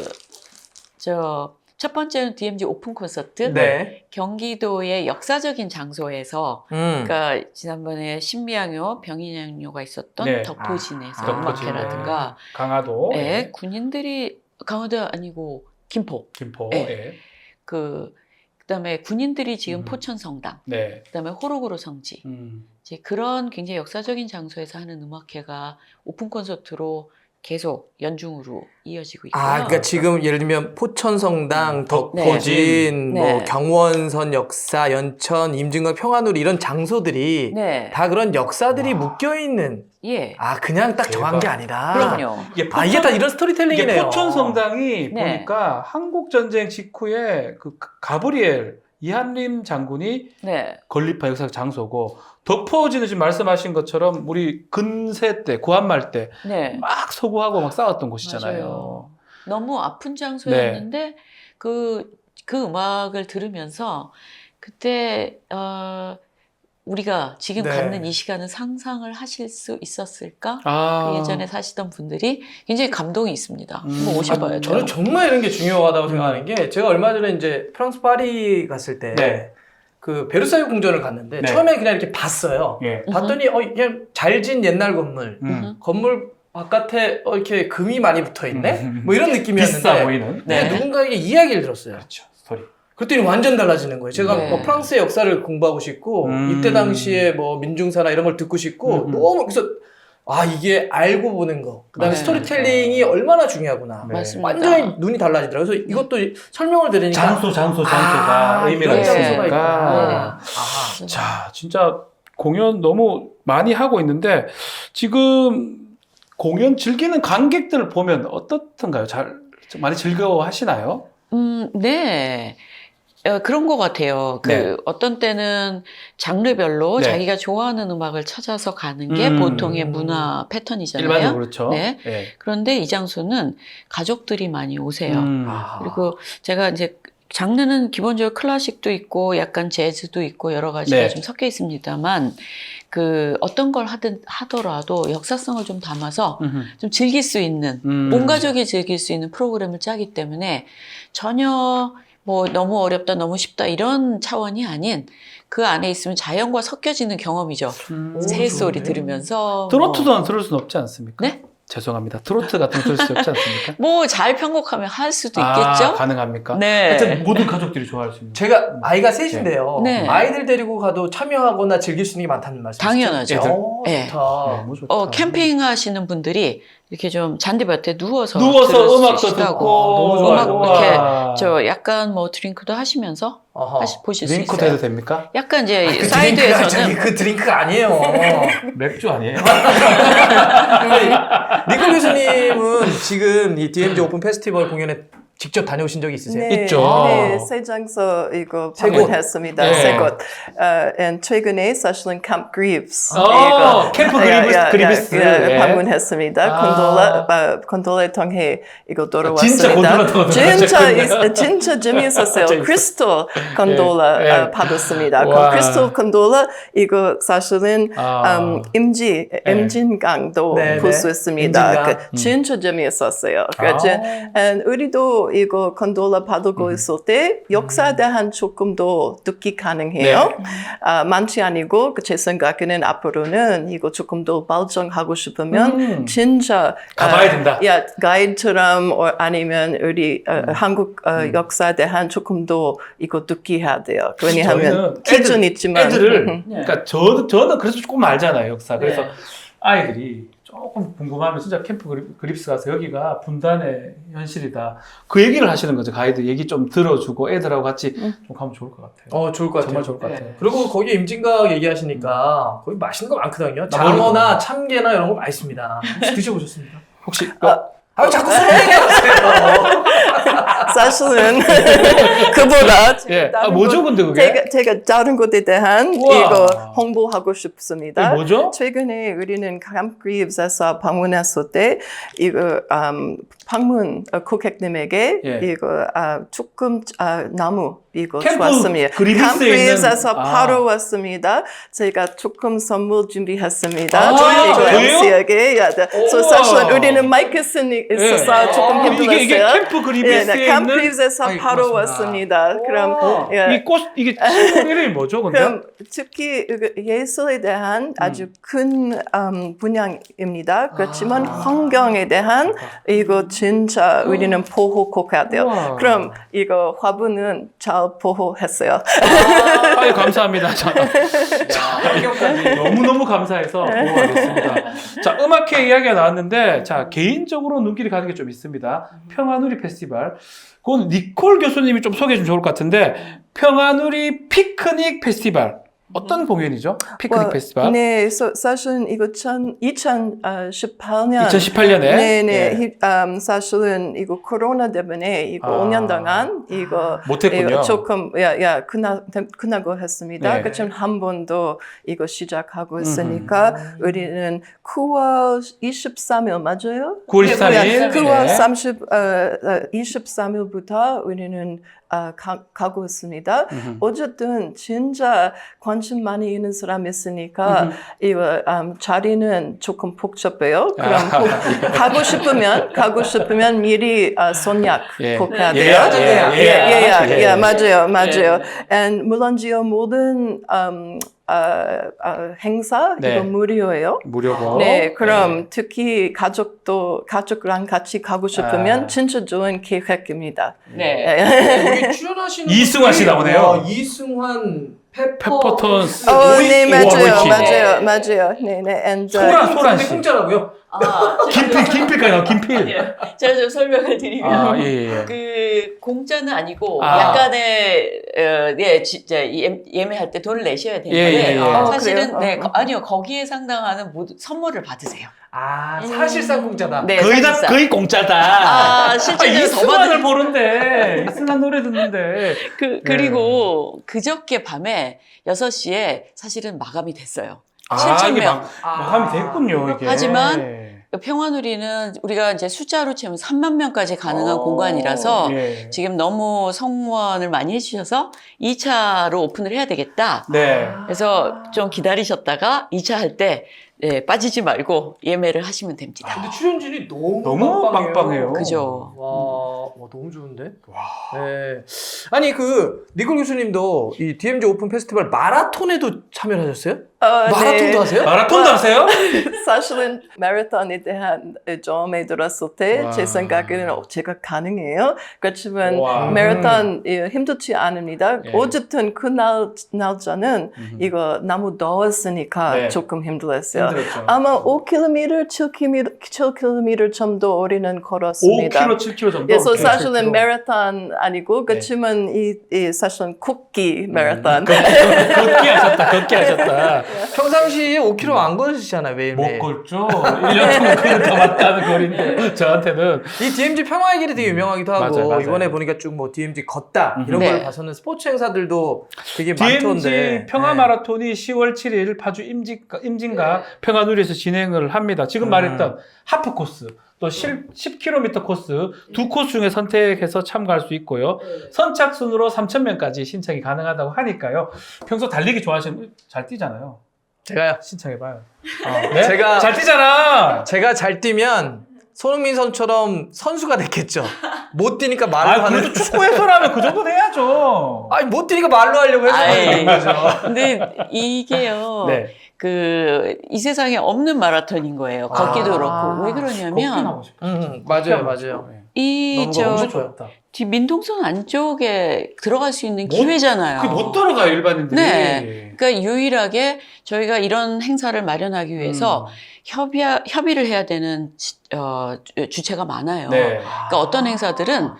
첫 번째는 DMZ 오픈 콘서트. 네. 경기도의 역사적인 장소에서, 그러니까 지난번에 신미양요, 병인양요가 있었던 네. 덕포진에서 덕포진. 음악회라든가, 강화도. 네, 예. 군인들이 강화도 아니고 김포. 김포. 네. 예. 그다음에 군인들이 지은 포천성당, 네. 그다음에 호로구로 성지. 이제 그런 굉장히 역사적인 장소에서 하는 음악회가 오픈 콘서트로 계속 연중으로 이어지고 있고요. 그러니까 지금 예를 들면 포천성당, 덕포진, 네. 뭐 네. 경원선 역사, 연천, 임진각, 평화누리 이런 장소들이 네. 다 그런 역사들이 와. 묶여 있는. 예. 그냥 딱 정한 대박. 게 아니라. 그럼요. 이게 다 이런 이게 스토리텔링이네요. 포천성당이 네. 보니까 한국전쟁 직후에 그 가브리엘 이한림 장군이 네. 건립한 역사적 장소고, 덕포진은 지금 말씀하신 것처럼 우리 근세 때, 구한말 때 네. 막 서구하고 막 싸웠던 곳이잖아요. 맞아요. 너무 아픈 장소였는데 그 음악을 들으면서 그때 우리가 지금 네. 갖는 이 시간은 상상을 하실 수 있었을까? 아. 그 예전에 사시던 분들이 굉장히 감동이 있습니다. 한번 오셔봐요. 저는 정말 이런 게 중요하다고 음. 생각하는 게, 제가 얼마 전에 이제 프랑스 파리 갔을 때 네. 그 베르사유 궁전을 갔는데 네. 처음에 그냥 이렇게 봤어요. 예. 봤더니 그냥 잘 지은 옛날 건물, 건물 바깥에 이렇게 금이 많이 붙어 있네. 뭐 이런 느낌이었는데 비싸 보이는. 네. 누군가에게 이야기를 들었어요. 그렇죠. 스토리. 그랬더니 완전 달라지는 거예요. 제가 네. 뭐 프랑스의 역사를 공부하고 싶고 이때 당시에 뭐 민중사나 이런 걸 듣고 싶고 너무 그래서 이게 알고 보는 거, 그다음에 네. 스토리텔링이 얼마나 중요하구나. 네. 맞습니다. 완전히 눈이 달라지더라고요. 그래서 이것도 설명을 들으니까 장소가 의미가 이런 장소가 있으니까. 있구나. 자, 진짜 공연 너무 많이 하고 있는데, 지금 공연 즐기는 관객들을 보면 어떻던가요? 좀 많이 즐거워 하시나요? 네. 그런 것 같아요. 네. 어떤 때는 장르별로 네. 자기가 좋아하는 음악을 찾아서 가는 게 보통의 문화 패턴이잖아요. 일반적으로 그렇죠. 네. 예. 그런데 이 장소는 가족들이 많이 오세요. 아. 그리고 제가 이제 장르는 기본적으로 클래식도 있고 약간 재즈도 있고 여러 가지가 네. 좀 섞여 있습니다만, 어떤 걸 하더라도 역사성을 좀 담아서 좀 즐길 수 있는, 온 가족이 즐길 수 있는 프로그램을 짜기 때문에 전혀 뭐 너무 어렵다, 너무 쉽다 이런 차원이 아닌, 그 안에 있으면 자연과 섞여지는 경험이죠. 새 소리 좋네. 들으면서 트로트도 들을 수는 없지 않습니까? 네? 죄송합니다. 트로트 같은 거 들을 수 없지 않습니까? 뭐 잘 편곡하면 할 수도 있겠죠. 가능합니까? 네. 하여튼 모든 가족들이 좋아할 수 있는. 제가 아이가 셋인데요. 네. 아이들 데리고 가도 참여하거나 즐길 수 있는 게 많다는 말씀이시죠? 당연하죠. 애들. 네. 좋다. 너무 좋다. 캠핑 하시는 분들이 이렇게 좀 잔디밭에 누워서 누워서 들을 수 음악도 있으시다고. 너무 듣고 좋아요. 음악 이렇게 약간 뭐 드링크도 하시면서 어허. 보실 수 링크도 있어요. 해도 됩니까? 약간 이제 그 드링크가 사이드에서는 그 드링크가 아니에요. 맥주 아니에요? 니콜 교수님은 지금 이 DMZ 오픈 페스티벌 공연에 직접 다녀오신 적이 있으세요? 있죠. 네, 세 장소 이거 세 곳. 방문했습니다. 네. 세 곳. 최근에 사실은 캠프 그리브스 캠프 그리브스. 예. 방문했습니다. 곤돌라 통해 이거 돌아왔습니다. 진짜 곤돌라 통해서 진짜 재미있었어요. 재밌었어요. 크리스탈 곤돌라 예, 예. 받았습니다. 와. 그 크리스탈 곤돌라 이거 사실은 임진강도 네, 볼 네. 수 있습니다. 임진강. 진짜 재미있었어요. 우리도 이거 곤돌라 받고 있을 때 역사에 대한 조금 더 듣기 가능해요. 많지 아니고 제 생각에는 앞으로는 이거 조금 더 발전하고 싶으면 진짜 가봐야 된다. 가이드처럼 아니면 우리 한국 역사에 대한 조금 더 이거 듣기 해야 돼요. 왜냐하면 기준 있지만 애들을 그러니까 저는 그래서 조금 알잖아요, 역사. 그래서 네. 아이들이 조금 궁금하면 진짜 캠프 그립스 가서 여기가 분단의 현실이다. 그 얘기를 하시는 거죠. 가이드 얘기 좀 들어주고 애들하고 같이 좀 가면 좋을 것 같아요. 좋을 것 같아요. 정말 좋을 것 같아요. 그리고 거기 임진각 얘기하시니까 거기 맛있는 거 많거든요. 장어나 참게나 이런 거 맛있습니다. 혹시 드셔보셨습니까? 혹시 아, 자꾸 술 얘기하세요. 사실은 그보다 예. 다른 뭐죠, 근데 그게? 제가 다른 것에 대한 우와. 이거 홍보하고 이게 싶습니다. 뭐죠? 최근에 우리는 캠프 그리브스에서 방문했을 때 이거 방문 고객님에게 예. 이거 조금 나무 이거 캠프 주었습니다. 그리브스에 캠프 그리브스에서 있는- 바로 왔습니다. 제가 조금 선물 준비했습니다. 아, 이거 저희요? MC에게 so 우와. 사실 우리는 마이크 있어서 예. 조금 힘들었어요. 이게 캠프 그리브스에 캠프 있는 그리브스에서 아이, 바로 고맙습니다. 왔습니다. 그럼 예. 이 꽃 이게 식물 이름이 뭐죠, 근데? 그럼 특히 예술에 대한 아주 큰 분야입니다. 그렇지만 환경에 대한 이거 진짜 우리는 보호 꼭 해야 돼요. 우와. 그럼 이거 화분은 잘 보호했어요. 아유, 감사합니다. 너무너무 감사해서 고맙습니다. 자, 음악회 이야기가 나왔는데, 자, 개인적으로 눈길이 가는 게 좀 있습니다. 평화누리 페스티벌. 그건 니콜 교수님이 좀 소개해 주면 좋을 것 같은데, 평화누리 피크닉 페스티벌. 어떤 공연이죠? 피크닉 페스티벌? 네, 사실은 이거 2018년 2018년에. 네네. 사실은 이거 코로나 때문에 이거 5년 동안 이거 못했군요. 이거 조금 끝나고 했습니다. 네. 그렇지만 한 번도 이거 시작하고 있으니까 우리는 9월 23일 맞아요? 9월 23일. 9월 네. 23일부터 우리는 가고 있습니다. 어쨌든 진짜 관심 많이 있는 사람 있으니까 이거 자리는 조금 복잡해요. 그럼 가고 싶으면 미리 선약 예. 꼭 해야 돼요. 예약. 맞아요. And 물론지요 모든 행사 네. 이거 무료예요. 무료고. 네, 그럼 특히 가족랑 같이 가고 싶으면 진짜 좋은 계획입니다. 네. 우리 출연하시는 이승환 씨 분들이, 나오네요. 이승환, 페퍼톤스. 네, 오이키. 맞아요. 네. And 소란 씨. 공짜라고요? 김필까지 나와, 김필. 제가 좀 설명을 드리면 아, 예. 그 공짜는 아니고 아. 약간의 예매할 때 돈을 내셔야 되는데 예. 사실은 그래요? 네 아니요 거기에 상당하는 선물을 받으세요. 아, 사실상 공짜다. 네, 거의 사실상. 거의 공짜다. 아, 실제로 더 이승환을 받은 보는데, 이승환 노래 듣는데. 그리고 그저께 밤에 6시에 사실은 마감이 됐어요. 이게 7,000명. 마감이 됐군요, 이게. 하지만 평화누리는 우리가 이제 숫자로 채우면 3만 명까지 가능한 공간이라서 예. 지금 너무 성원을 많이 해주셔서 2차로 오픈을 해야 되겠다. 네. 그래서 좀 기다리셨다가 2차 할 때 빠지지 말고 예매를 하시면 됩니다. 근데 출연진이 너무 빵빵해요. 그죠. 와, 너무 좋은데? 네. 아니, 니콜 교수님도 이 DMZ 오픈 페스티벌 마라톤에도 참여를 하셨어요? 마라톤도 하세요? 마라톤도 하세요? 사실은 마라톤에 대한 처음에 들었을 때 와. 제 생각에는 제가 가능해요. 그렇지만 와. 마라톤 힘들지 않습니다. 예. 어쨌든 그 날짜는 이거 너무 더웠으니까 네. 조금 힘들었어요. 힘들었죠. 아마 5km, 7km 정도 우리는 걸었습니다. 5km, 7km 정도? 그래서 오케이, 사실은 7km. 마라톤 아니고 그렇지만 이 사실은 걷기 마라톤. 걷기 하셨다. 평상시에 5km 안 걸으시잖아요, 못 매일매일. 걷죠. 1년 동안 그걸 더 맞다는 거리인데, 저한테는. 이 DMZ 평화의 길이 되게 유명하기도 하고 맞아요. 이번에 보니까 쭉 뭐 DMZ 걷다 이런 네. 걸 봐서는 스포츠 행사들도 되게 DMZ 많던데. 평화 마라톤이 10월 7일 파주 임진가 평화누리에서 진행을 합니다. 지금 말했던 하프 코스, 또 10km 코스 두 코스 중에 선택해서 참가할 수 있고요. 선착순으로 3,000명까지 신청이 가능하다고 하니까요. 평소 달리기 좋아하시면 잘 뛰잖아요. 제가요. 신청해봐요. 네? 잘 뛰잖아. 제가 잘 뛰면 손흥민 선수처럼 선수가 됐겠죠. 못 뛰니까 말로 하는. 그래도 축구 해설하면 그 정도 돼야죠. 아니 못 뛰니까 말로 하려고 아이. 해서 거죠. 근데 이게요. 네. 이 세상에 없는 마라톤인 거예요. 걷기도 그렇고. 왜 걷긴 그러냐면 하고 싶어. 맞아요. 이 너무 좋아요. 뒤 민통선 안쪽에 들어갈 수 있는 기회잖아요. 그게 못 들어가요, 일반인들이. 네. 그러니까 유일하게 저희가 이런 행사를 마련하기 위해서 협의를 해야 되는 주체가 많아요. 네. 그러니까 어떤 행사들은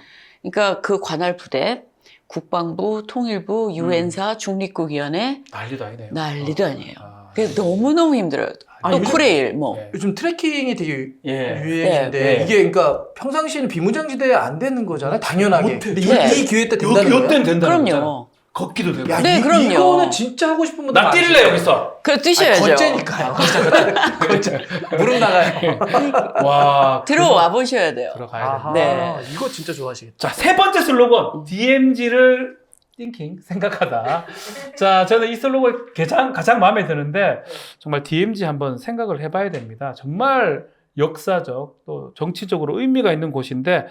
그러니까 그 관할 부대, 국방부, 통일부, 유엔사, 중립국위원회 난리도 아니네요. 난리도 아니에요. 그게 너무너무 힘들어요. 아, 또 요즘- 쿠레일 뭐. 네. 요즘 트래킹이 되게 예. 유행인데 네. 이게 그러니까 평상시에는 비무장지대에 안 되는 거잖아요. 당연하게. 못해. 근데 네. 이 기회 때 된다는 거예요? 요때는 된다는 거잖아. 그럼요. 걷기도 되고. 야, 네, 그럼요. 이거는 진짜 하고 싶은 분들 나 뛸래 여기서. 그 뛰셔야죠. 걷자니까요. 걷자. 무릎 나가요. 와. 들어와 보셔야 돼요. 들어가야 아하, 돼. 네. 이거 진짜 좋아하시겠다. 자, 세 번째 슬로건. DMZ를 thinking, 생각하다. 자, 저는 이 슬로건이 가장 마음에 드는데 정말 DMZ 한번 생각을 해봐야 됩니다. 정말 역사적 또 정치적으로 의미가 있는 곳인데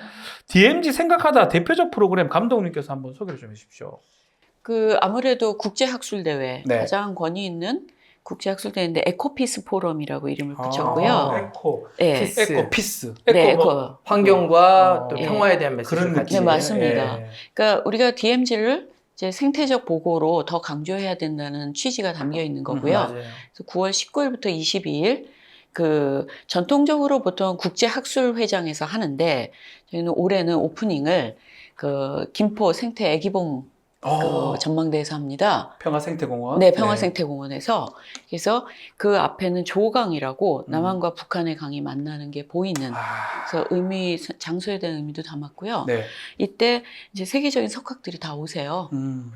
DMZ 생각하다 대표적 프로그램 감독님께서 한번 소개를 좀 해주십시오. 그 아무래도 국제학술대회 네. 가장 권위 있는 국제학술대회인데 에코피스 포럼이라고 이름을 아, 붙였고요. 에코, 네. 피스. 에코, 피스. 네, 에코 뭐, 에코. 환경과 또 예. 평화에 대한 메시지를 그런 같이. 네, 맞습니다. 예. 그러니까 우리가 DMZ를 이제 생태적 보고로 더 강조해야 된다는 취지가 담겨 있는 거고요. 맞아요. 그래서 9월 19일부터 22일 그 전통적으로 보통 국제학술회장에서 하는데 저희는 올해는 오프닝을 그 김포 생태 애기봉 그 전망대에서 합니다. 평화생태공원. 네, 평화생태공원에서. 그래서 그 앞에는 조강이라고 남한과 북한의 강이 만나는 게 보이는 아, 그래서 장소에 대한 의미도 담았고요. 네. 이때 이제 세계적인 석학들이 다 오세요.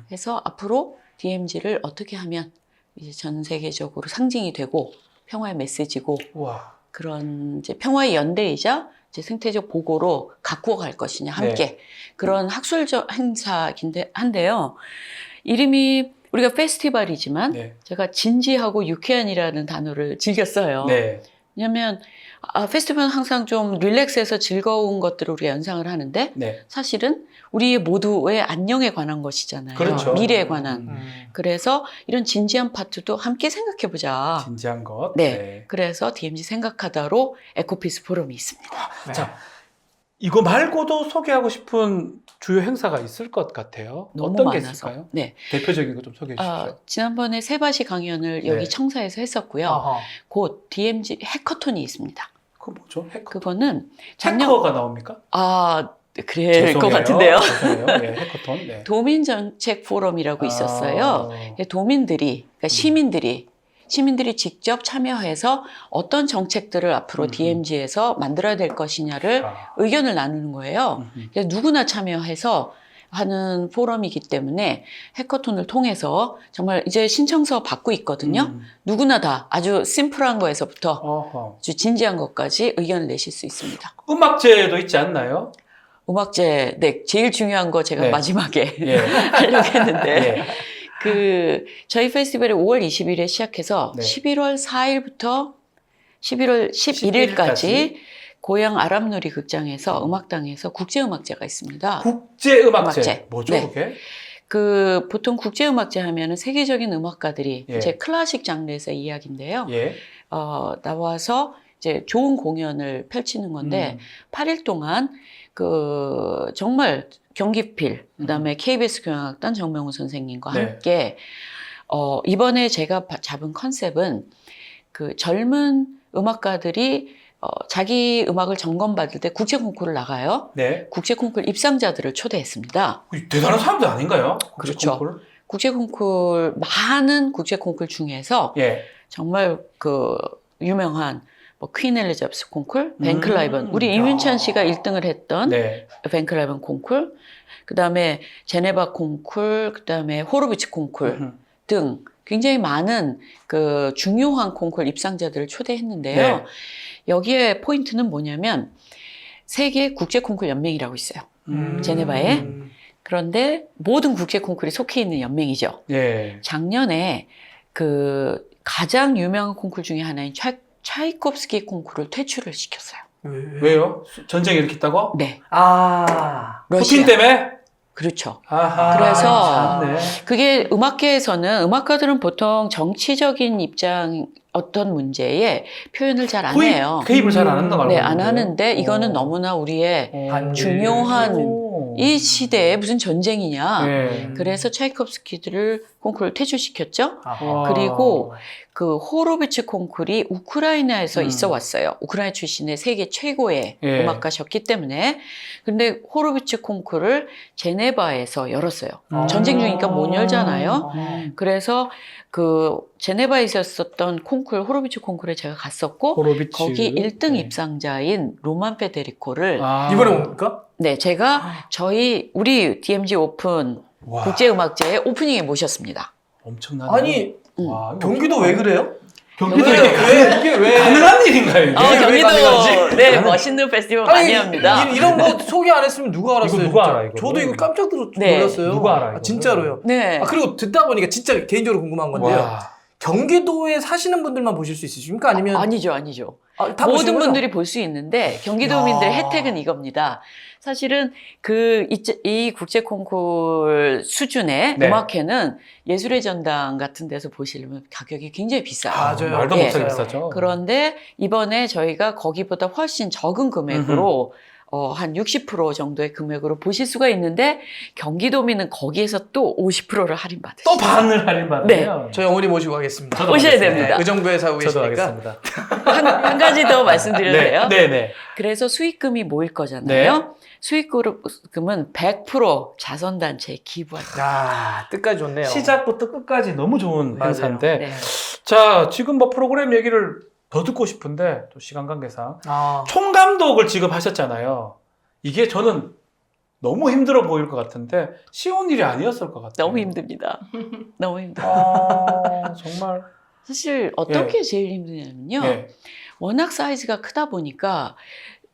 그래서 앞으로 DMZ를 어떻게 하면 이제 전 세계적으로 상징이 되고 평화의 메시지고 와. 그런 이제 평화의 연대이자 이제 생태적 보고로 갖고 갈 것이냐 함께 그런 학술적 행사인데 한데요. 이름이 우리가 페스티벌이지만 네. 제가 진지하고 유쾌한이라는 단어를 즐겼어요. 네. 왜냐하면 페스티벌은 항상 좀 릴렉스해서 즐거운 것들을 우리가 연상을 하는데 네. 사실은 우리 모두의 안녕에 관한 것이잖아요. 그렇죠. 미래에 관한. 음. 그래서 이런 진지한 파트도 함께 생각해보자. 진지한 것. 네. 그래서 DMZ 생각하다로 에코피스 포럼이 있습니다. 네. 자, 이거 말고도 소개하고 싶은 주요 행사가 있을 것 같아요. 너무 어떤 게 많아서. 있을까요? 네. 대표적인 거 좀 소개해 주십시오. 지난번에 세바시 강연을 여기 네. 청사에서 했었고요. 아하. 곧 DMZ 해커톤이 있습니다. 그거 뭐죠? 그거는 작년 해커가 나옵니까? 그럴 것 같은데요. 죄송해요. 네, 해커톤. 네. 도민정책 포럼이라고 있었어요. 아, 도민들이, 그러니까 시민들이 직접 참여해서 어떤 정책들을 앞으로 DMZ에서 만들어야 될 것이냐를 아. 의견을 나누는 거예요. 그래서 누구나 참여해서 하는 포럼이기 때문에 해커톤을 통해서 정말 이제 신청서 받고 있거든요. 누구나 다 아주 심플한 거에서부터 어허. 아주 진지한 것까지 의견을 내실 수 있습니다. 음악제도 있지 않나요? 음악제, 네, 제일 중요한 거 제가 네. 마지막에 예. 하려고 했는데 예. 저희 페스티벌이 5월 20일에 시작해서 네. 11월 4일부터 11월 11일까지 고향 아람누리 극장에서 음악당에서 국제음악제가 있습니다. 국제음악제. 음악제. 뭐죠, 네. 그게? 보통 국제음악제 하면은 세계적인 음악가들이 예. 이제 클래식 장르에서 이야기인데요. 예. 나와서 이제 좋은 공연을 펼치는 건데 8일 동안 정말 경기필 그다음에 KBS 교향악단 정명훈 선생님과 네. 함께 이번에 제가 잡은 컨셉은 젊은 음악가들이 자기 음악을 점검받을 때 국제 콩쿠르를 나가요. 네. 국제 콩쿠르 입상자들을 초대했습니다. 대단한 사람들 아닌가요? 그렇죠. 콩쿠르? 국제 콩쿠르 많은 국제 콩쿠르 중에서 예. 정말 유명한 퀸 엘리자베스 콩쿨, 벤클라이번, 우리 이윤찬 씨가 1등을 했던 네. 벤클라이번 콩쿨, 그 다음에 제네바 콩쿨, 그 다음에 호로비치 콩쿨 등 굉장히 많은 중요한 콩쿨 입상자들을 초대했는데요. 네. 여기에 포인트는 뭐냐면 세계 국제 콩쿨 연맹이라고 있어요. 제네바에. 그런데 모든 국제 콩쿨이 속해 있는 연맹이죠. 예. 작년에 가장 유명한 콩쿨 중에 하나인 차이콥스키 콩쿠르를 퇴출을 시켰어요. 왜요? 전쟁이 일으켰다고? 네. 푸틴 러시아. 때문에? 그렇죠. 아하. 그래서 참네. 그게 음악계에서는 음악가들은 보통 정치적인 입장 어떤 문제에 표현을 잘 안 해요. 개입을 잘 안 한다고 알고 네, 안 있는데요. 하는데 이거는 너무나 우리의 중요한 이 시대에 무슨 전쟁이냐. 네. 그래서 차이콥스키를 콩쿠르를 퇴출시켰죠. 아하. 그리고 그 호로비츠 콩쿠르이 우크라이나에서 음. 있어 왔어요. 우크라이나 출신의 세계 최고의 예. 음악가셨기 때문에. 근데 호로비츠 콩쿠르를 제네바에서 열었어요. 아. 전쟁 중이니까 못 열잖아요. 음. 그래서 그 제네바에 있었던 콩쿠르, 호로비츠 콩쿠르에 제가 갔었고 호로비츠. 거기 1등 네. 입상자인 로만 페데리코를 아. 이번에 옵니까? 네, 제가 우리 DMZ 오픈 와, 국제음악제의 오프닝에 모셨습니다. 엄청나네. 아니 와, 이거 경기도 왜 그래요? 경기도 경기도 왜 이게 왜 가능한 일인가요? 이게? 왜 가능하지? 네, 멋있는 페스티벌 많이 합니다. 이런 거 소개 안 했으면 누가 알았어요? 이거 누가 진짜? 알아, 이거? 저도 이거 깜짝 네. 놀랐어요. 누가 알아, 아, 이거는? 진짜로요. 네. 아, 그리고 듣다 보니까 진짜 개인적으로 궁금한 건데요. 와. 경기도에 사시는 분들만 보실 수 있으십니까? 아니면 아니죠. 다 모든 보시는 거죠? 분들이 볼 수 있는데 경기도민들의 야. 혜택은 이겁니다. 사실은 이 국제 콩쿠르 수준의 네. 음악회는 예술의 전당 같은 데서 보시려면 가격이 굉장히 비싸요. 맞아요. 말도 예. 못하게 비싸죠. 그런데 이번에 저희가 거기보다 훨씬 적은 금액으로 한 60% 정도의 금액으로 보실 수가 있는데 경기도민은 거기에서 또 50%를 할인받으시죠. 또 반을 할인받네요. 저희 어머니 모시고 가겠습니다. 저도 오셔야 가겠습니다. 됩니다. 의정부에 사고 저도 계시니까. 하겠습니다. 한 가지 더 말씀드려도 돼요? 네, 네. 그래서 수익금이 모일 거잖아요. 수익금은 100% 자선단체에 기부할 거예요. 야, 뜻까지 좋네요. 시작부터 끝까지 너무 좋은 맞아요. 행사인데, 네. 자, 지금 뭐 프로그램 얘기를 더 듣고 싶은데 또 시간 관계상 아, 총감독을 지금 하셨잖아요. 이게 저는 너무 힘들어 보일 것 같은데 쉬운 일이 아니었을 것 같아요. 너무 힘듭니다. 너무 힘들어요. 아, 정말. 사실 어떤 예. 게 제일 힘드냐면요. 예. 워낙 사이즈가 크다 보니까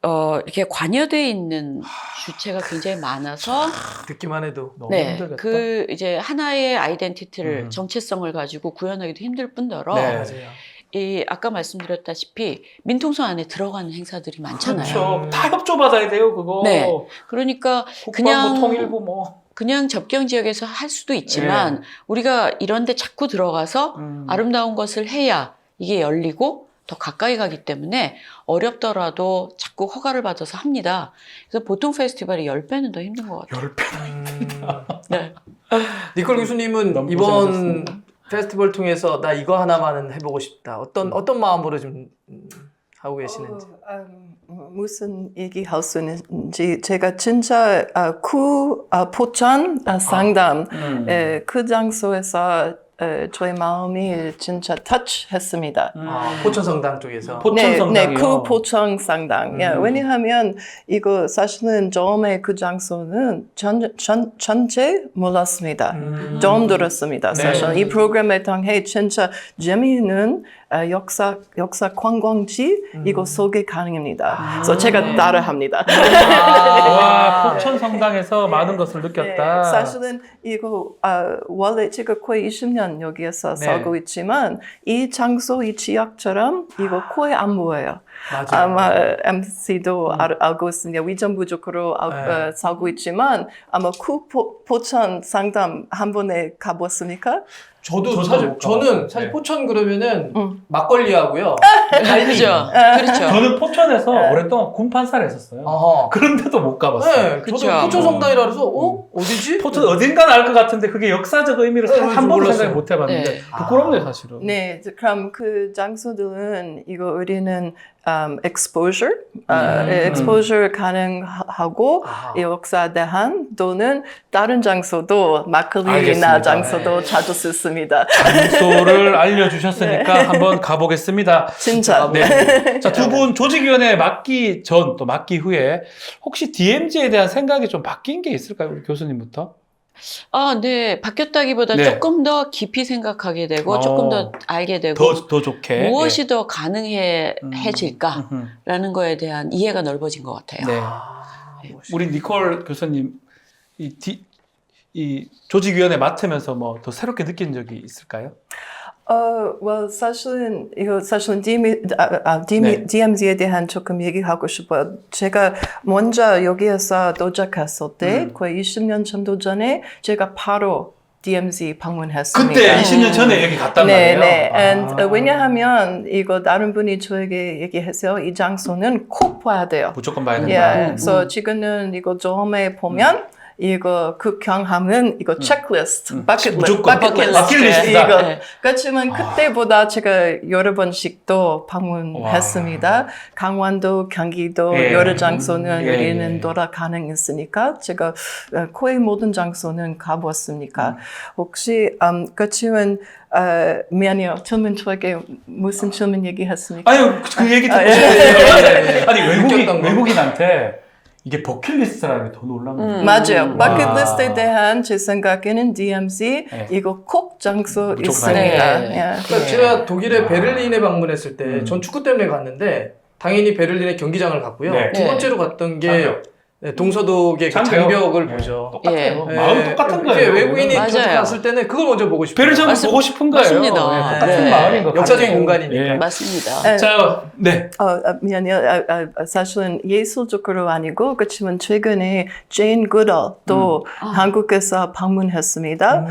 이렇게 관여되어 있는 주체가 굉장히 많아서 듣기만 해도. 너무 네, 힘들겠다. 그 이제 하나의 아이덴티티를 음. 정체성을 가지고 구현하기도 힘들 뿐더러 네. 맞아요. 이 아까 말씀드렸다시피 민통선 안에 들어가는 행사들이 많잖아요. 그렇죠. 다 협조받아야 돼요, 그거. 네. 그러니까 국방부, 그냥 통일부 뭐. 그냥 접경 지역에서 할 수도 있지만 우리가 이런데 자꾸 들어가서 아름다운 것을 해야 이게 열리고 더 가까이 가기 때문에 어렵더라도 자꾸 허가를 받아서 합니다. 그래서 보통 페스티벌이 10배는 더 힘든 것 같아요. 10배. 네. 니콜 교수님은 너무 이번 고생하셨습니다. 페스티벌 통해서 나 이거 하나만은 해보고 싶다. 어떤 마음으로 좀 하고 계시는지. 무슨 얘기할 수 있는지 제가 진짜 포천 상담 그 장소에서 저의 마음이 진짜 터치했습니다. 포천성당 쪽에서. 포천성당이요. 그 포천 상당. 예, 왜냐하면 이거 사실은 처음에 그 장소는 전체 몰랐습니다. 처음 들었습니다. 네. 사실 이 프로그램에 통해 진짜 재미있는 역사 관광지 이거 소개 가능합니다. 그래서 제가 따라합니다. 와, 포천성당에서 많은 것을 느꼈다. 네, 사실은 이거 원래 제가 거의 20년 여기에서 네. 살고 있지만 이 장소, 이 지역처럼 이거 거의 안 보여요. 맞아요. 아마 MC도 알고 있습니다. 위전 부족으로 네. 살고 있지만 아마 포천 상담 한 번에 가봤습니까? 저도 저는 사실 네. 포천 그러면은 막걸리하고요. 그렇죠. 그렇죠. 저는 포천에서 네. 오랫동안 군판사를 했었어요. 어허. 그런데도 못 가봤어요. 네, 그쵸. 저도 포천성당이라 그래서 어디지? 포천 어딘가는 알 것 같은데 그게 역사적 의미를 네, 한 번도 몰랐어요. 생각 못 해봤는데 네. 부끄럽네요, 사실은. 네, 그럼 그 장소들은 이거 우리는 exposure, exposure 가능하고 아하. 이 역사에 대한 또는 다른 장소도 막걸리나 알겠습니다. 장소도 네. 찾을 수 있습니다. 장소를 알려주셨으니까 한번 가보겠습니다. 진짜. 네. 자, 두 분 조직위원회 맡기 전 또 맡기 후에 혹시 DMZ에 대한 생각이 좀 바뀐 게 있을까요? 우리 교수님부터? 네. 바뀌었다기보다 네. 조금 더 깊이 생각하게 되고 조금 더 알게 되고 더 좋게. 무엇이 더 가능해질까라는 네. 거에 대한 이해가 넓어진 것 같아요. 네. 우리 니콜 교수님 이 조직위원회 맡으면서 뭐 더 새롭게 느낀 적이 있을까요? 사실은 네. DMZ에 대한 조금 얘기하고 싶어요. 제가 먼저 여기에서 도착했을 때 거의 20년 정도 전에 제가 바로 DMZ 방문했습니다. 그때 20년 전에 여기 갔단 말이에요. 네. 아. And, 왜냐하면 이거 다른 분이 저에게 얘기해서 이 장소는 꼭 봐야 돼요. 무조건 봐야 된다. 예, 그래서 지금은 이거 처음에 보면 이거 극경하면 이거 체크리스트, 무조건 버킷리스트 버킷리스트다. 이거. 그렇지만 그때보다 제가 여러 번씩 또 방문했습니다. 강원도, 경기도 예. 여러 장소는 예, 우리는 예. 돌아 가능했으니까 제가 거의 모든 장소는 가보았으니까 혹시 그렇지만 미안해요. 질문 저에게 무슨 질문 얘기했습니까? 아유 그 얘기 듣고 예. 싶어요. 아니 느꼈던 거. 외국인한테 이게 버킷리스트라는 게 더 놀라운 거예요. 맞아요. 와. 버킷리스트에 대한 제 생각에는 DMZ 네. 이거 꼭 장소 무조건 있습니다. 가야 예. 그러니까 제가 독일의 베를린에 방문했을 때 음. 전 축구 때문에 갔는데 당연히 베를린의 경기장을 갔고요. 네. 두 번째로 갔던 게 장벽. 네, 동서독의 그 장벽을 보죠. 똑같아요. 예. 마음 똑같은 그게 거예요. 외국인이 맞아요. 저쪽 갔을 때는 그걸 먼저 보고 싶어요. 베르장을 보고 싶은 거예요. 맞습니다. 네, 똑같은 네. 마음인 거 역사적인 같아요. 공간이니까. 예. 맞습니다. 자, 네. 미안해요. 사실은 예술적으로 아니고 그렇지만 최근에 제인 구럴 또 한국에서 방문했습니다.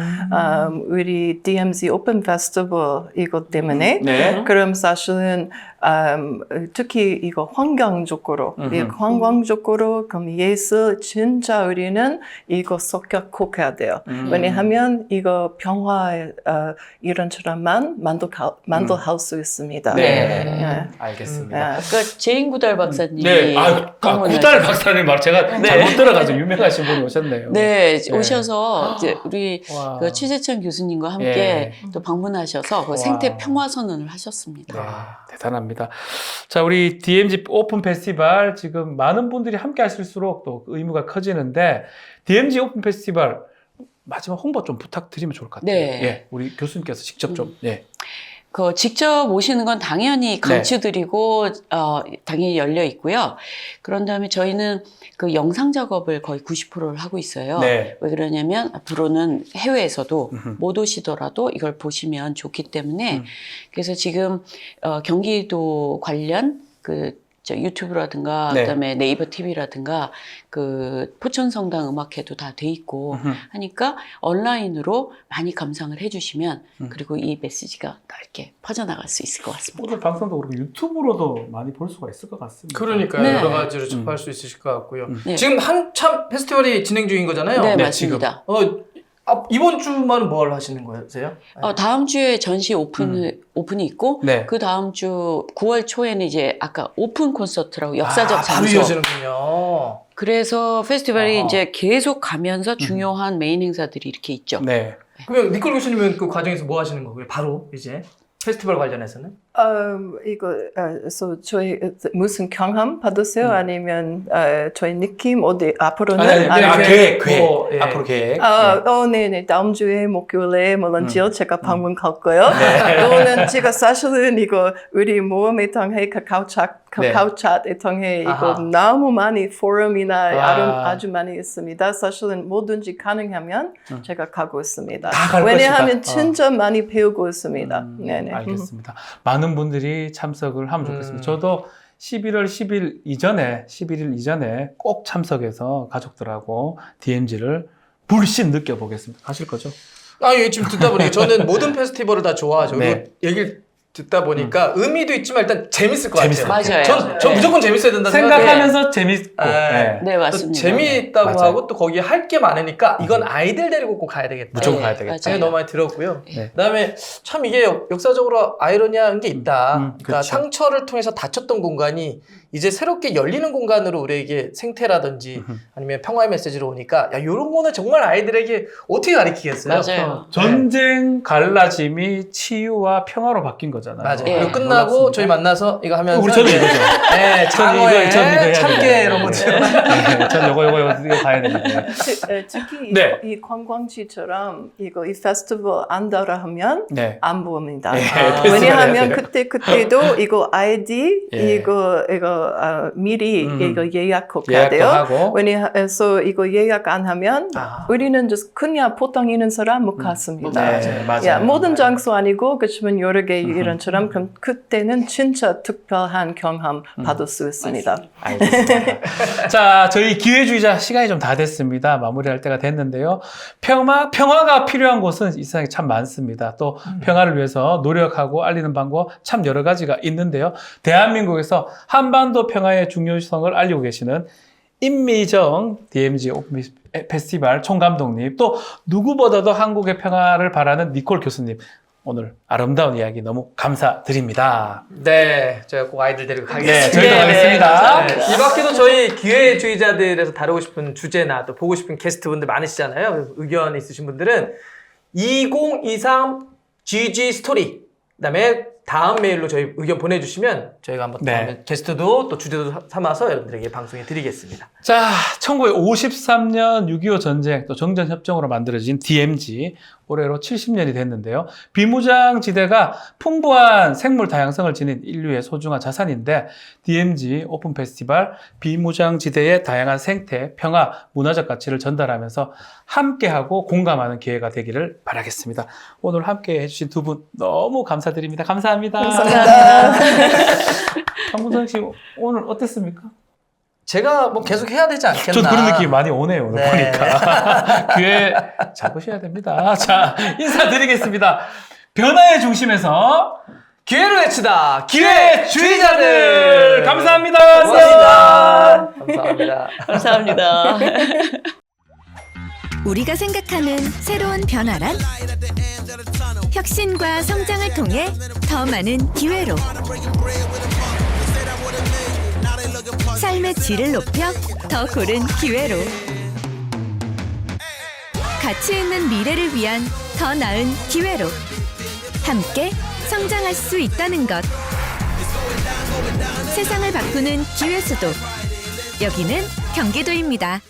우리 DMZ 오픈 페스티벌 이것 때문에 네. 그럼 사실은 특히 이거 환경적으로 이 관광적으로 그럼 예술 진짜 우리는 이거 섞여 꼭 해야 돼요. 왜냐하면 이거 병화에 이런처럼만 만들할 수 있습니다. 네. 예. 알겠습니다. 그 제인 구달 박사님이 네. 구달 박사님 말 제가 네. 잘못 들어가지고 유명하신 분이 오셨네요. 네, 네. 오셔서 이제 우리 와. 그 최재천 교수님과 함께 예. 또 방문하셔서 그 와. 생태 평화 선언을 하셨습니다. 와, 대단합니다. 자, 우리 DMZ 오픈 페스티벌 지금 많은 분들이 함께 하실수록 또 의무가 커지는데 DMZ 오픈 페스티벌 마지막 홍보 좀 부탁드리면 좋을 것 같아요. 네. 예, 우리 교수님께서 직접 좀 예. 그 직접 오시는 건 당연히 네. 강추드리고 당연히 열려 있고요. 그런 다음에 저희는 그 영상 작업을 거의 90%를 하고 있어요. 네. 왜 그러냐면 앞으로는 해외에서도 못 오시더라도 이걸 보시면 좋기 때문에 그래서 지금 경기도 관련 유튜브라든가 네. 그다음에 네이버 TV라든가 그 포천성당 음악회도 다 돼 있고 하니까 온라인으로 많이 감상을 해주시면 그리고 이 메시지가 넓게 퍼져나갈 수 있을 것 같습니다. 오늘 방송도 그렇고 유튜브로도 많이 볼 수가 있을 것 같습니다. 그러니까요. 네. 여러 가지로 접할 수 있으실 것 같고요. 네. 지금 한참 페스티벌이 진행 중인 거잖아요. 네, 네, 맞습니다. 이번 주말은 뭘 하시는 거세요? 다음 주에 전시 오픈이 있고 네. 그 다음 주 9월 초에는 이제 아까 오픈 콘서트라고 역사적 바로 장소. 이어지는군요. 그래서 페스티벌이 아하. 이제 계속 가면서 중요한 메인 행사들이 이렇게 있죠. 네. 그러면 니콜 교수님은 그 과정에서 뭐 하시는 거고요? 바로 이제 페스티벌 관련해서는? 저희 무슨 경험 받으세요? 아니면 저희 느낌 어디 앞으로는 계획. 뭐, 예. 앞으로 계획. 네네. 다음 주에 목요일에 물론지요. 제가 방문 갈 거요. 또는 제가 사실은 이거 우리 모험에 통해 카카오챗에 통해 이거 아하. 너무 많이 포럼이나 아. 아주 많이 있습니다. 사실은 뭐든지 가능하면 제가 가고 있습니다. 다갈 왜냐하면 것이다. 진짜 많이 배우고 있습니다. 네네. 알겠습니다. 많은 분들이 참석을 하면 좋겠습니다. 저도 11월 10일 이전에 꼭 참석해서 가족들하고 DMZ를 불신 느껴보겠습니다. 가실 거죠? 아니 지금 듣다 보니까 저는 모든 페스티벌을 다 좋아하죠. 네. 그리고 얘기를 듣다 보니까 의미도 있지만 일단 재밌을 것 재밌어요. 같아요. 맞아요. 전 네. 무조건 재밌어야 된다 생각해요. 생각하면서 재밌고. 네. 네, 또 맞습니다. 재미있다고 맞아요. 하고 또 거기에 할 게 많으니까 이건 아이들 데리고 꼭 가야 되겠다. 무조건 네, 가야 되겠다. 생각이 너무 많이 들었고요. 네. 그다음에 참 이게 역사적으로 아이러니한 게 있다. 그러니까 그렇죠. 상처를 통해서 닫혔던 공간이 이제 새롭게 열리는 공간으로 우리에게 생태라든지 아니면 평화의 메시지로 오니까 야 이런 거는 정말 아이들에게 어떻게 가르치겠어요? 맞아요. 전쟁 갈라짐이 치유와 평화로 바뀐 거잖아요. 맞아요. 네. 그리고 끝나고 저희 만나서 이거 하면서 우리 저도 이제, 이거죠. 네, 전 이거 장어에 해야 참깨 되는데. 이런 것들. 네, 전 이거 가야 되는데. 특히 네. 이 관광지처럼 이 페스티벌 안 따라하면 네. 안 보입니다. 네, 페스티벌 왜냐하면 해야 돼요. 그때도 이거 아이디 예. 이거 미리 이거 예약해야 예약도 돼요. 하고. 왜냐해서 이거 예약 안 하면 우리는 그냥 보통 있는 사람 못 갔습니다. 네, 맞아요. 야, 모든 장소 아니고 그렇지만 여러 개 이런처럼 그럼 그때는 진짜 특별한 경험 받을 수 있습니다. 알겠습니다. 자, 저희 기회주의자 시간이 좀 다 됐습니다. 마무리할 때가 됐는데요. 평화가 필요한 곳은 이 세상에 참 많습니다. 또 평화를 위해서 노력하고 알리는 방법 참 여러 가지가 있는데요. 대한민국에서 한반도 평화의 중요성을 알리고 계시는 임미정 DMZ 오픈 페스티벌 총감독님, 또 누구보다도 한국의 평화를 바라는 니콜 교수님, 오늘 아름다운 이야기 너무 감사드립니다. 네, 제가 꼭 아이들 데리고 가겠습니다. 네, 저희도 가겠습니다. 네. 이 밖에도 저희 기회주의자들에서 다루고 싶은 주제나 또 보고 싶은 게스트분들 많으시잖아요. 그래서 의견 있으신 분들은 2023 GG 스토리, 그다음에 다음 메일로 저희 의견 보내주시면 저희가 한번 다음에 게스트도 또 주제도 삼아서 여러분들에게 방송해 드리겠습니다. 자, 1953년 6.25 전쟁 또 정전협정으로 만들어진 DMZ, 올해로 70년이 됐는데요. 비무장지대가 풍부한 생물 다양성을 지닌 인류의 소중한 자산인데, DMZ 오픈 페스티벌 비무장지대의 다양한 생태, 평화, 문화적 가치를 전달하면서 함께하고 공감하는 기회가 되기를 바라겠습니다. 오늘 함께 해주신 두 분 너무 감사드립니다. 감사합니다. 감사합니다. 황문성 씨 오늘 어땠습니까? 제가 뭐 계속 해야 되지 않겠나. 저도 그런 느낌이 많이 오네요, 오늘 네. 보니까. 기회 잡으셔야 됩니다. 자, 인사드리겠습니다. 변화의 중심에서 기회를 외치다. 기회주의자들. 감사합니다. 고맙습니다. 감사합니다. 감사합니다. 우리가 생각하는 새로운 변화란? 혁신과 성장을 통해 더 많은 기회로 삶의 질을 높여 더 고른 기회로 가치 있는 미래를 위한 더 나은 기회로 함께 성장할 수 있다는 것. 세상을 바꾸는 기회 수도. 여기는 경기도입니다.